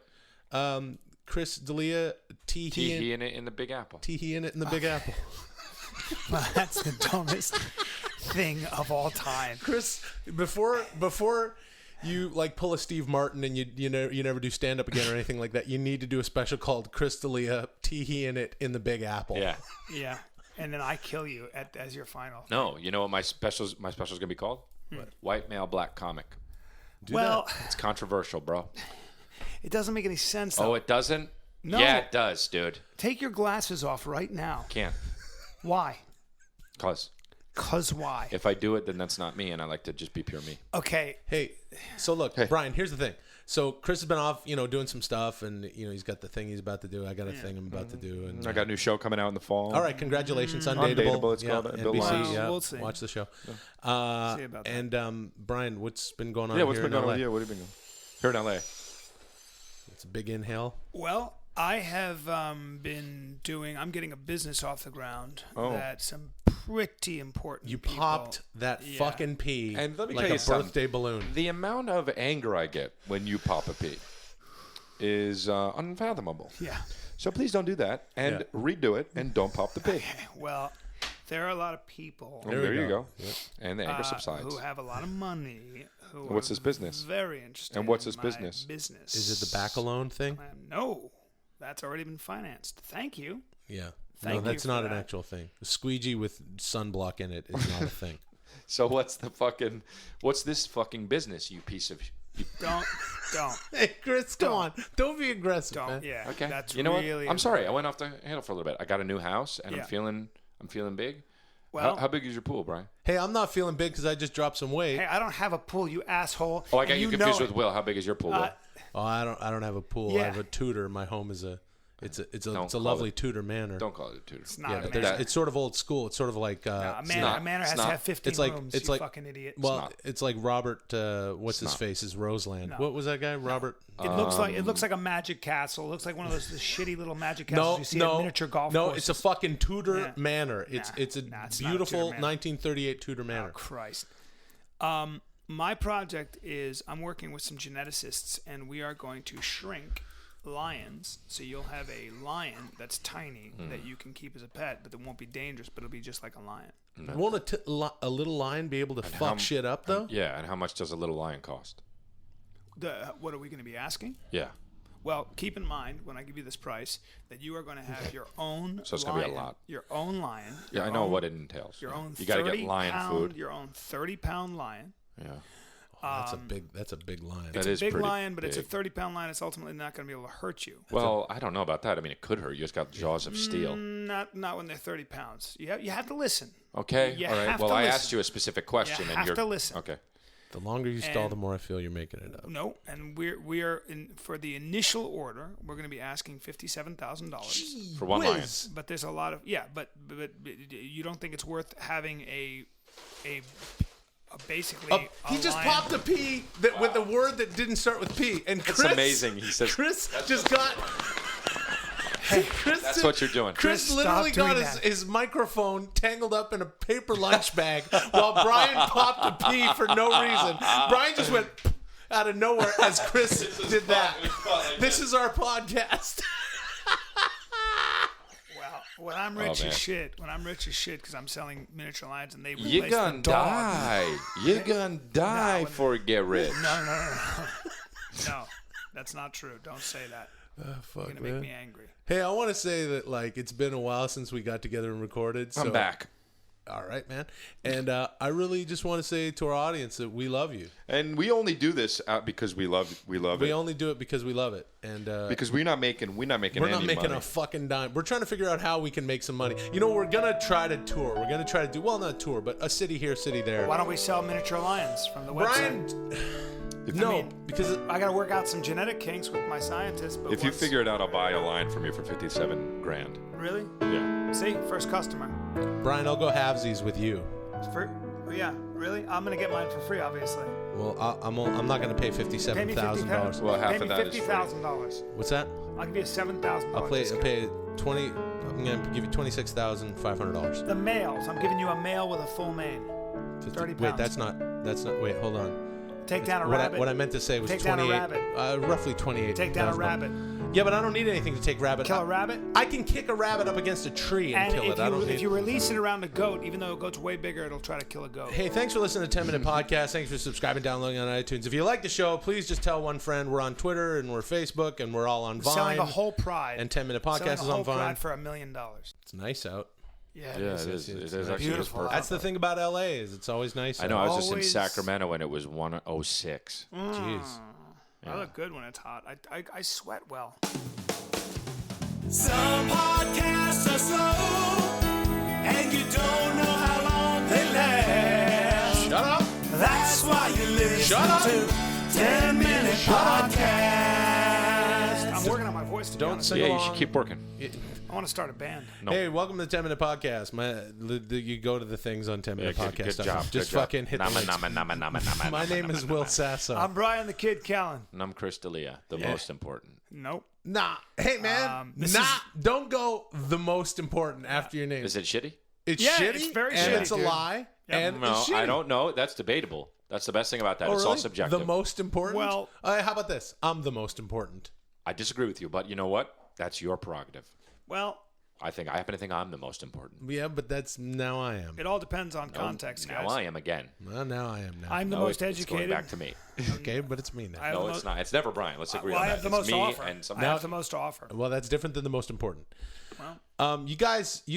Chris D'Elia, Tee in it in the Big Apple. Tee in it in the Big Apple. Well, that's the dumbest thing of all time. Chris, before you like pull a Steve Martin and you never do stand up again or anything like that, you need to do a special called Chris D'Elia, Tee in it in the Big Apple. Yeah. Yeah, and then I kill you as your final. No, you know what my special's gonna be called? White male black comic. Well, It's controversial, bro. it doesn't make any sense. Though. Oh, it doesn't? No. Yeah, it does, dude. Take your glasses off right now. Can't. Why? Cause Why? if I do it, then that's not me, and I like to just be pure me. Okay. Hey, so look, Brian, here's the thing. So Chris has been off, doing some stuff, and he's got the thing he's about to do. I got a thing I'm about to do, and I got a new show coming out in the fall. all right, congratulations, Undateable, Undateable. it's called. Bill NBC, Lyons. yeah, We'll see. watch the show. See about that. And Brian, what's been going on? Yeah, what's here been in going LA? on? Yeah, what have you been doing? Here in LA. It's a big inhale. Well, I have been doing. I'm getting a business off the ground. Oh. That some pretty important. You people- popped that Yeah. fucking pee And let me like tell you a something. birthday balloon. The amount of anger I get when you pop a pee is unfathomable. Yeah. So please don't do that, and redo it, and don't pop the pee. Well, there are a lot of people And there you go. And the anger subsides. who have a lot of money. Who What's are this business? Very interested. And what's in this my business? Business. Is it the back alone thing? No, that's already been financed. Thank you. Yeah. Thank no, you that's for not an that. actual thing. A squeegee with sunblock in it is not a thing. So what's this fucking business, you piece of... Don't. Hey, Chris, come on. Don't be aggressive, Don't. man. Yeah. Okay. That's you know really. what? I'm sorry. I went off the handle for a little bit. I got a new house, and Yeah. I'm feeling big. Well, How big is your pool, Brian? Hey, I'm not feeling big because I just dropped some weight. hey, I don't have a pool, you asshole. Oh, I got and you know confused it. with Will. How big is your pool, Will? Oh, I don't have a pool. I Yeah. have a Tudor. My home is it's a call lovely it- Tudor manor. Don't call it a tutor. It's not Yeah, a but manor. it's sort of old school. It's sort of like A not. manor has It's to not. have 15 it's like rooms. it's you like fucking idiot. Well, it's like Robert. What's his not. face? Is Roseland? No. What was that guy? Robert. It looks like a magic castle. It looks like one of those shitty little magic No, castles you see at miniature golf no, courses. it's a fucking Tudor Yeah. manor. It's a Nah, it's not a beautiful Tudor manor. 1938 Tudor manor. Oh, Christ. My project is I'm working with some geneticists, and we are going to shrink lions. So you'll have a lion that's tiny that you can keep as a pet, but it won't be dangerous, but it'll be just like a lion. Won't a little lion be able to fuck shit up though? Yeah, and how much does a little lion cost? What are we going to be asking? Yeah. Well, keep in mind when I give you this price that you are going to have your own. So it's going to be a lot. Your own lion. Yeah, I know what it entails. Your own. You got to get lion food. Your own 30-pound lion. Yeah. That's a big lion. That It's is a big pretty lion, but it's a big. 30-pound lion. It's ultimately not going to be able to hurt you. Well, I don't know about that. I mean, it could hurt. You just got jaws of steel. Not when they're 30 pounds. You have to listen. Okay. You All right. have Well, to I listen. asked you a specific question, You and have you're to listen. Okay. The longer you stall, And- the more I feel you're making it up. No, and we are in for the initial order. We're going to be asking $57,000. For one lion. But there's a lot of but you don't think it's worth having a basically He a just lion. popped a P with a word that didn't start with P, and Chris, It's amazing. He says Chris just got. Chris that's did- what you're doing. Chris Chris, literally stop got doing his microphone tangled up in a paper lunch bag while Brian popped a P for no reason. Brian just went out of nowhere as Chris did that. This is our podcast. Well, when I'm rich man. as shit, because I'm selling miniature lions and they You're replace gonna the dog. die. You're gonna die before you get rich. No, that's not true. Don't say that. Fuck, You're gonna make me angry. Hey, I want to say that it's been a while since we got together and recorded. So, I'm back. All right, man. And I really just want to say to our audience that we love you. And we only do this because we love We it. only do it because we love it. And Because we're not making we're not any making money. a fucking dime. We're trying to figure out how we can make some money. You know, we're gonna try to tour. We're gonna try to do not a tour, but a city here, city there. Why don't we sell miniature lions from the website? Brian, because I got to work out some genetic kinks with my scientists. But If you figure it out, I'll buy a line from you for $57,000. really, Yeah. see, first customer. Brian, I'll go halvesies with you. Yeah, really, I'm gonna get mine for free, obviously. Well, I'm not gonna pay Pay me $57,000. Well, half pay of me that is free. $50,000. What's that? I'll give you a $7,000. I'll pay 20. I'm gonna give you $26,500. The males. I'm giving you a male with a full mane. 30 Wait, pounds. that's not. Wait, hold on. Take down a What rabbit. I meant to say was Take down a 28. rabbit. Roughly 28. Take down a rabbit. Yeah, but I don't need anything to take rabbit. Kill a rabbit. I can kick a rabbit up against a tree and kill it. I don't if need. you release it around a goat, even though a goat's way bigger, it'll try to kill a goat. Hey, thanks for listening to 10 Minute Podcast. Thanks for subscribing, downloading on iTunes. If you like the show, please just tell one friend. We're on Twitter and we're Facebook and we're all on Vine. Selling a whole pride. And 10 Minute Podcast Selling is a on whole Vine. pride for $1 million. It's nice out. Yeah, Yeah, it is. It is actually beautiful. perfect. That's the thing about LA is it's always nice. I know. I was just in Always- Sacramento and it was 106. Jeez. I look good when it's hot. I sweat well. Some podcasts are slow, and you don't know how long they last. Shut up. That's why you listen Shut up. to 10 Minute Podcast. I'm working on my voice. To be Don't honest. sing Yeah, you along. should keep working. I want to start a band. No. Hey, welcome to the 10 Minute Podcast. You go to the things on 10 Yeah, Minute Podcast. good job. Just good job. fucking hit the links. My name is Will Sasso. I'm Bryan the Kid Callen. And I'm Chris D'Elia, the most important. Nope. Nah. Hey, man. this nah. is- Don't go the most important after your name. Is it shitty? It's Yeah, shitty. it's very and shitty, it's a dude. lie. And No, it's shitty. I don't know. That's debatable. That's the best thing about that. Oh, It's all really? subjective. The most important? Well- how about this? I'm the most important. I disagree with you, but you know what? That's your prerogative. Well, I happen to think I'm the most important. Yeah, but now I am. it all depends on context, Now guys. I am again. Well, now I am now. I'm the No, most it's going educated. back to me. Okay, but it's me now. I have No, the it's mo- not. It's never Brian. Let's agree Well, on I that. have the It's most me to offer. and I somebody have else. the most to offer. Well, that's different than the most important. You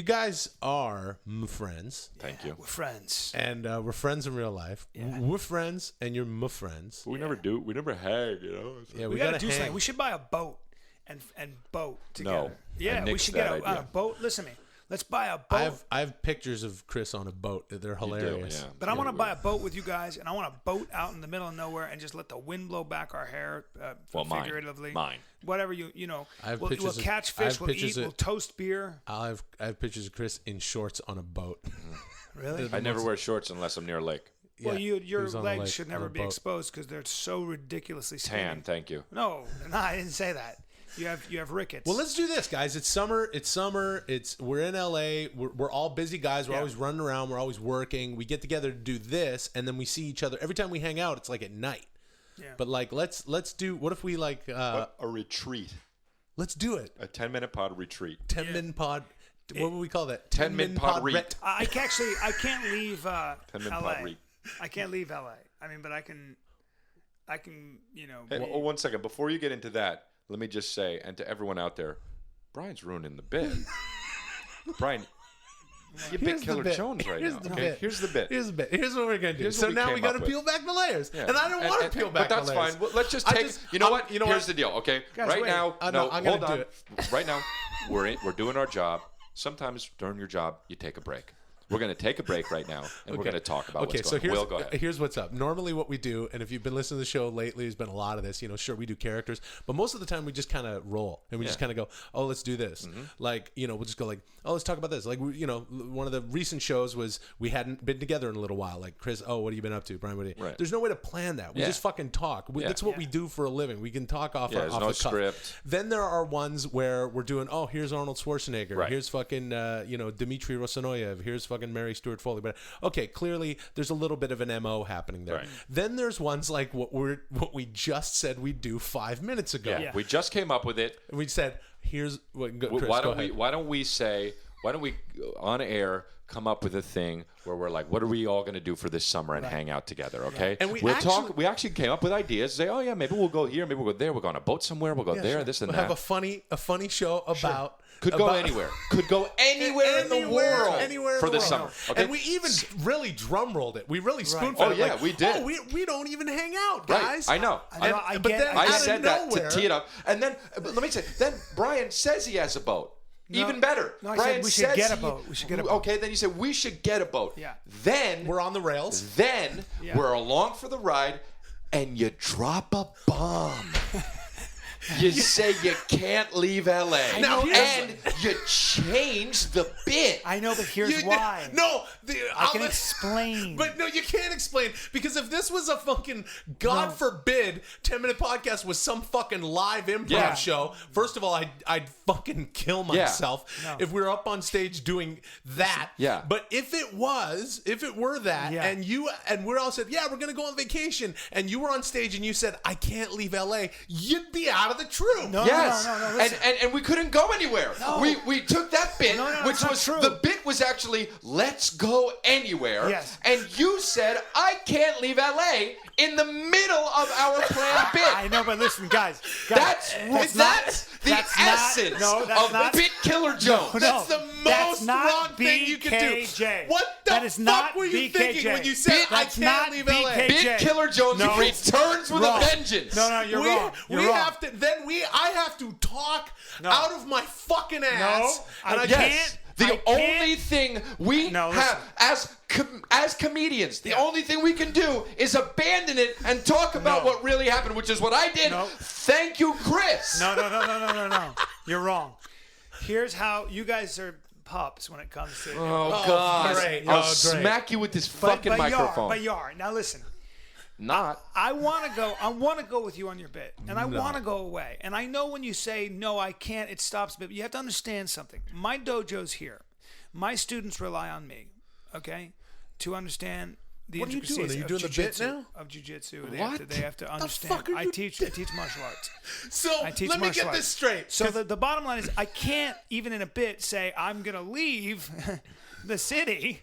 guys are my friends, Thank you. We're friends. and we're friends in real life. We're friends, and you're my friends. We never hang, you know. Yeah, We we gotta gotta do hang. something. We should buy a boat and boat together. No. Yeah, I we nixed should get that a idea. boat. Listen to me. Let's buy a boat. I have pictures of Chris on a boat. They're hilarious. yeah. But I want to buy a boat with you guys, and I want a boat out in the middle of nowhere, and just let the wind blow back our hair, Well, mine. figuratively. Mine. Whatever you know. I have we'll pictures of- catch I have fish. We'll pictures eat. of- We'll toast beer. I have pictures of Chris in shorts on a boat. Really? I never wear shorts unless I'm near a lake. Well, Yeah, your he was on a legs lake should on never a be boat. exposed because they're so ridiculously skinny. Tan, thank you. No, I didn't say that. You have rickets. Well, let's do this, guys. It's summer. We're in LA. We're all busy guys. We're always running around. We're always working. We get together to do this, and then we see each other every time we hang out. It's like at night. Yeah. But like, let's do. What if we like? A retreat. Let's do it. A 10-minute pod retreat. 10-minute pod. What would we call that? 10-minute pod reet. I can't leave 10-minute LA. pod reet. I can't leave LA. I mean, but I can, Hey, one second. Before you get into that, let me just say, and to everyone out there, Brian's ruining the bit. Brian, you're Bit Killer Jones right now. Okay, here's the bit. Here's what we're gonna do. Here's so what we now came we got to up with. peel back the layers, Yeah. and I don't want to peel back but that's the layers. fine. Well, let's just take. You know what? Here's the deal. Okay, Guys, right wait. now, No, I'm gonna hold do on. it. Right now, we're doing our job. Sometimes during your job, you take a break. We're going to take a break right now, and we're going to talk about what's going on. Will, go ahead. Here's what's up. Normally what we do, and if you've been listening to the show lately, there's been a lot of this. Sure, we do characters, but most of the time we just kind of roll, and we just kind of go, oh, let's do this. Like, we'll just go like, oh, let's talk about this. Like, one of the recent shows was we hadn't been together in a little while. Like, Chris, oh, what have you been up to? Brian, what have you? Right. There's no way to plan that. We just fucking talk. That's what we do for a living. We can talk off there's off no the cuff. script. Then there are ones where we're doing, oh, here's Arnold Schwarzenegger. Right. Here's fucking, Dmitry Rossanoyev. Here's fucking Mary Stuart Foley. But okay, clearly there's a little bit of an MO happening there. Right. Then there's ones like what we just said we'd do 5 minutes ago. Yeah, we just came up with it. And we said, here's what. Chris, Why go don't we? ahead. Why don't we on air come up with a thing where we're like, what are we all going to do for this summer and hang out together? Okay, And we'll talk. We actually came up with ideas. Say, oh yeah, maybe we'll go here, maybe we'll go there. We'll go on a boat somewhere. We'll go there. Sure. This and We'll that. have a funny show about. Could go anywhere. Could go anywhere in the world anywhere for in the this world. summer. Okay? And we even really drum rolled it. We really spoon Oh fed it. yeah, like, we did. Oh, we don't even hang out, Right. guys. I know. But then I out of said that nowhere, to tee it up, and then let me say. Then Brian says he has a boat. Even better. No, I Brian said we should says get a boat. We should get a boat. Okay, then you said we should get a boat. Yeah. Then we're on the rails. Then we're along for the ride, and you drop a bomb. You say you can't leave LA. And you change the bit. I know, but here's why. No, I can explain. But no, you can't explain. Because if this was a fucking, God forbid, 10-minute podcast was some fucking live improv show, first of all, I'd fucking kill myself if we were up on stage doing that. Yeah. But if it were that, and we're all said, yeah, we're going to go on vacation, and you were on stage and you said, I can't leave LA, you'd be out of the troop. No, Yes, no, listen. and we couldn't go anywhere. No. We took that bit, which it's not was true. the bit was actually let's go anywhere. Yes. And you said I can't leave LA in the middle of our planned bit. I know, but listen, guys. That's the essence of Bit Killer Jones. That's the most wrong thing you could do. BKJ. What the That is fuck not were you BKJ. thinking when you said I That's can't not leave LA? BKJ. Bit Killer Jones No. returns with Wrong. a vengeance. No, you're wrong. You're we wrong. have to. Then I have to talk out of my fucking ass. I and can't. The I only can't. thing we have as comedians, the only thing we can do is abandon it and talk about what really happened, which is what I did. No. Thank you, Chris. No. You're wrong. Here's how you guys are pups when it comes to. Oh, God. great. I'll Oh, great. smack you with this fucking microphone. But you are. Now listen. Not. I want to go with you on your bit, and I want to go away. And I know when you say no, I can't, it stops. But you have to understand something. My dojo's here. My students rely on me, okay, to understand the What are you intricacies doing? Are you of doing the bit jiu-jitsu- now? Of jiu-jitsu. What? They have to understand. fuck are I you teach martial arts. So I teach let me martial get arts. this straight. So the bottom line is, I can't even in a bit say I'm gonna leave the city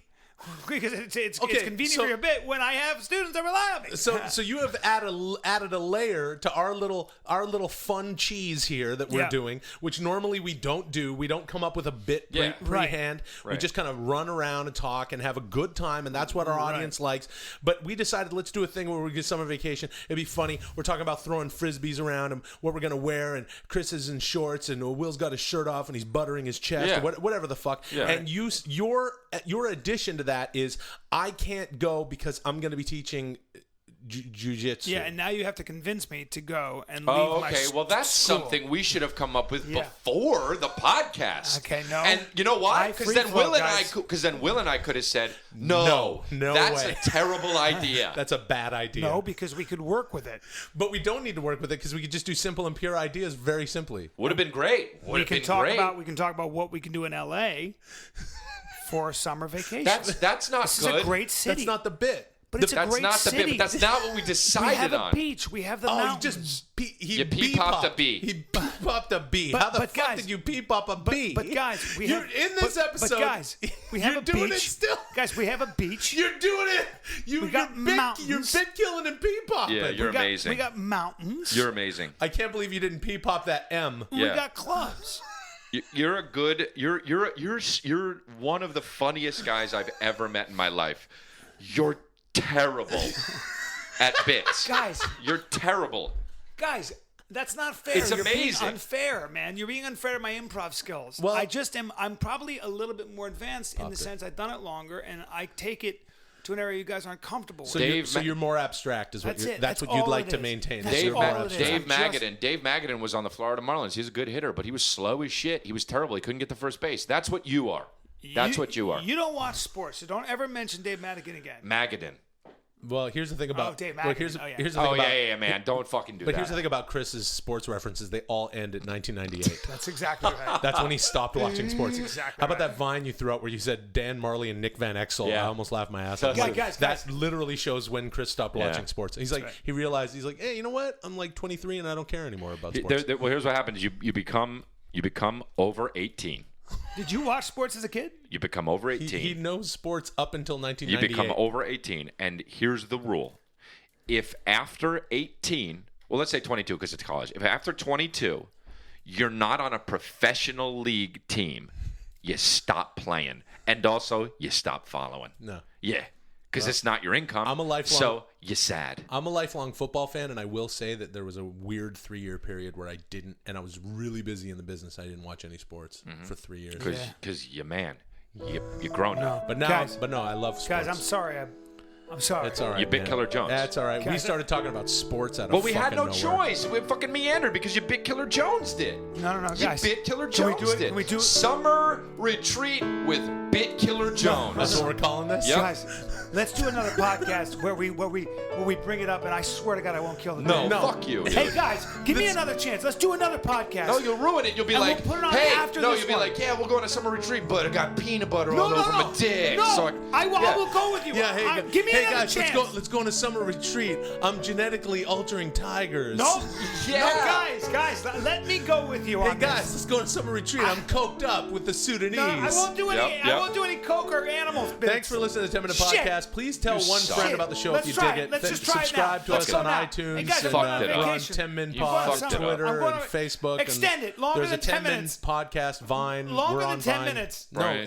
because it's convenient for your bit when I have students that rely on me. So you have added a layer to our little fun cheese here that we're doing, which normally we don't do. We don't come up with a bit pre-hand. We just kind of run around and talk and have a good time, and that's what our audience likes. But we decided, let's do a thing where we get summer vacation. It'd be funny. We're talking about throwing frisbees around and what we're gonna wear, and Chris is in shorts, and Will's got his shirt off, and he's buttering his chest, or whatever the fuck. Yeah. And your addition to that is I can't go because I'm going to be teaching jiu-jitsu. Yeah, and now you have to convince me to go and leave my Well, that's school. something we should have come up with before the podcast. Okay, no. And you know why? I Because then free flow, Will and guys. I could have said, no that's way. a terrible idea. That's a bad idea. No, because we could work with it. But we don't need to work with it because we could just do simple and pure ideas very simply. Would have been great. We can talk about what we can do in LA for a summer vacation. That's not This good. is a great city. That's not the bit. But it's a That's great not the city. bit. But that's not what we We decided have a on. beach. We have the Oh, mountains. he pee-popped a bee. He pee-popped a bee. But- How the but fuck guys- did you pee-pop a bee? But guys, You're in this episode. But guys, we have you're a doing beach. it still. Guys, we have a beach. You're doing it. We got mountains. You're bit killing and pee-popping. Yeah, you're amazing. We got mountains. You're amazing. I can't believe you didn't pee-pop that M. We Yeah. got clubs. You're a good. You're one of the funniest guys I've ever met in my life. You're terrible at bits. Guys. You're terrible. Guys, that's not fair. It's You're being amazing. unfair, man. You're being unfair to my improv skills. Well- I just am. I'm probably a little bit more advanced in the sense I've done it longer, and I take it to an area you guys aren't comfortable with. Dave You're more abstract, is what That's you're, it. that's That's what you'd all like it to is. maintain. That's You're all more it is. abstract. Dave Magadan was on the Florida Marlins. He's a good hitter, but he was slow as shit. He was terrible. He couldn't get to first base. That's what you are. That's what you are. You don't watch sports, so don't ever mention Dave Madigan again. Magadan. Well, here's the thing about. Dave well, Madigan. here's the Oh, yeah. here's the thing Oh about. yeah, man. Don't fucking do But that. here's the thing about Chris's sports references. They all end at 1998. That's exactly right. That's when he stopped watching sports. Exactly How about right. that Vine you threw out where you said Dan Marley and Nick Van Exel? Yeah. I almost laughed my ass off. Yeah, Like, guys, that literally shows when Chris stopped Yeah. watching sports. He's like, right. he realized, he's like, hey, you know what? I'm like 23 and I don't care anymore about sports. Well, here's what happens. You become over 18. Did you watch sports as a kid? You become over 18. He knows sports up until You 1998. become over 18, and here's the rule. If after 18, well, let's say 22 because it's college. If after 22, you're not on a professional league team, you stop playing. And also, you stop following. No. Yeah, because it's not your income. I'm a lifelong- So, you're sad. I'm a lifelong football fan, and I will say that there was a weird 3-year period where I didn't, and I was really busy in the business. I didn't watch any sports for 3 years. Because you're grown now. But now, Guys. but no, I love sports. Guys, I'm sorry. I'm sorry. It's all right. You bit man. Killer Jones. That's all right. We Guys, started talking about sports out of Well, we had fucking no nowhere. choice. We fucking meandered because you bit Killer Jones did. No, You guys. bit Killer Can we Jones do it? did. Can we do it? Summer retreat with Bit Killer Jones. That's what we're calling this? Yep. Guys, let's do another podcast where we bring it up, and I swear to God, I won't kill the No, man. fuck you. Hey guys, give me another chance. Let's do another podcast. No, you'll ruin it. You'll be And like, we'll put it on hey, after no, this you'll be one. like, yeah, we'll go on a summer retreat, but I got peanut butter no, all over my dick. No, So I yeah. will go with you. Yeah, hey, Give me hey another guys, chance. let's go on a summer retreat. I'm genetically altering tigers. No, Yeah. no, guys, let me go with you Hey on guys, this. let's go on a summer retreat. I'm coked up with the Sudanese. No, I won't do any. Yep, I yep. won't do any coke or animals. Bits. Thanks for listening to the 10 Minute Shit. Podcast. Please tell You one suck. friend Shit. about the show Let's if you try dig it. it. Let's just try it Subscribe now. to Let's us go on now. iTunes. Hey, guys, and, I'm going on we're on vacation. 10 Min You Pod fucked on it up. Twitter I'm going and on- Facebook. Extend and it longer There's a than 10 10 Min minutes. Podcast, Vine. Longer we're than on 10 Vine. minutes. No, Right.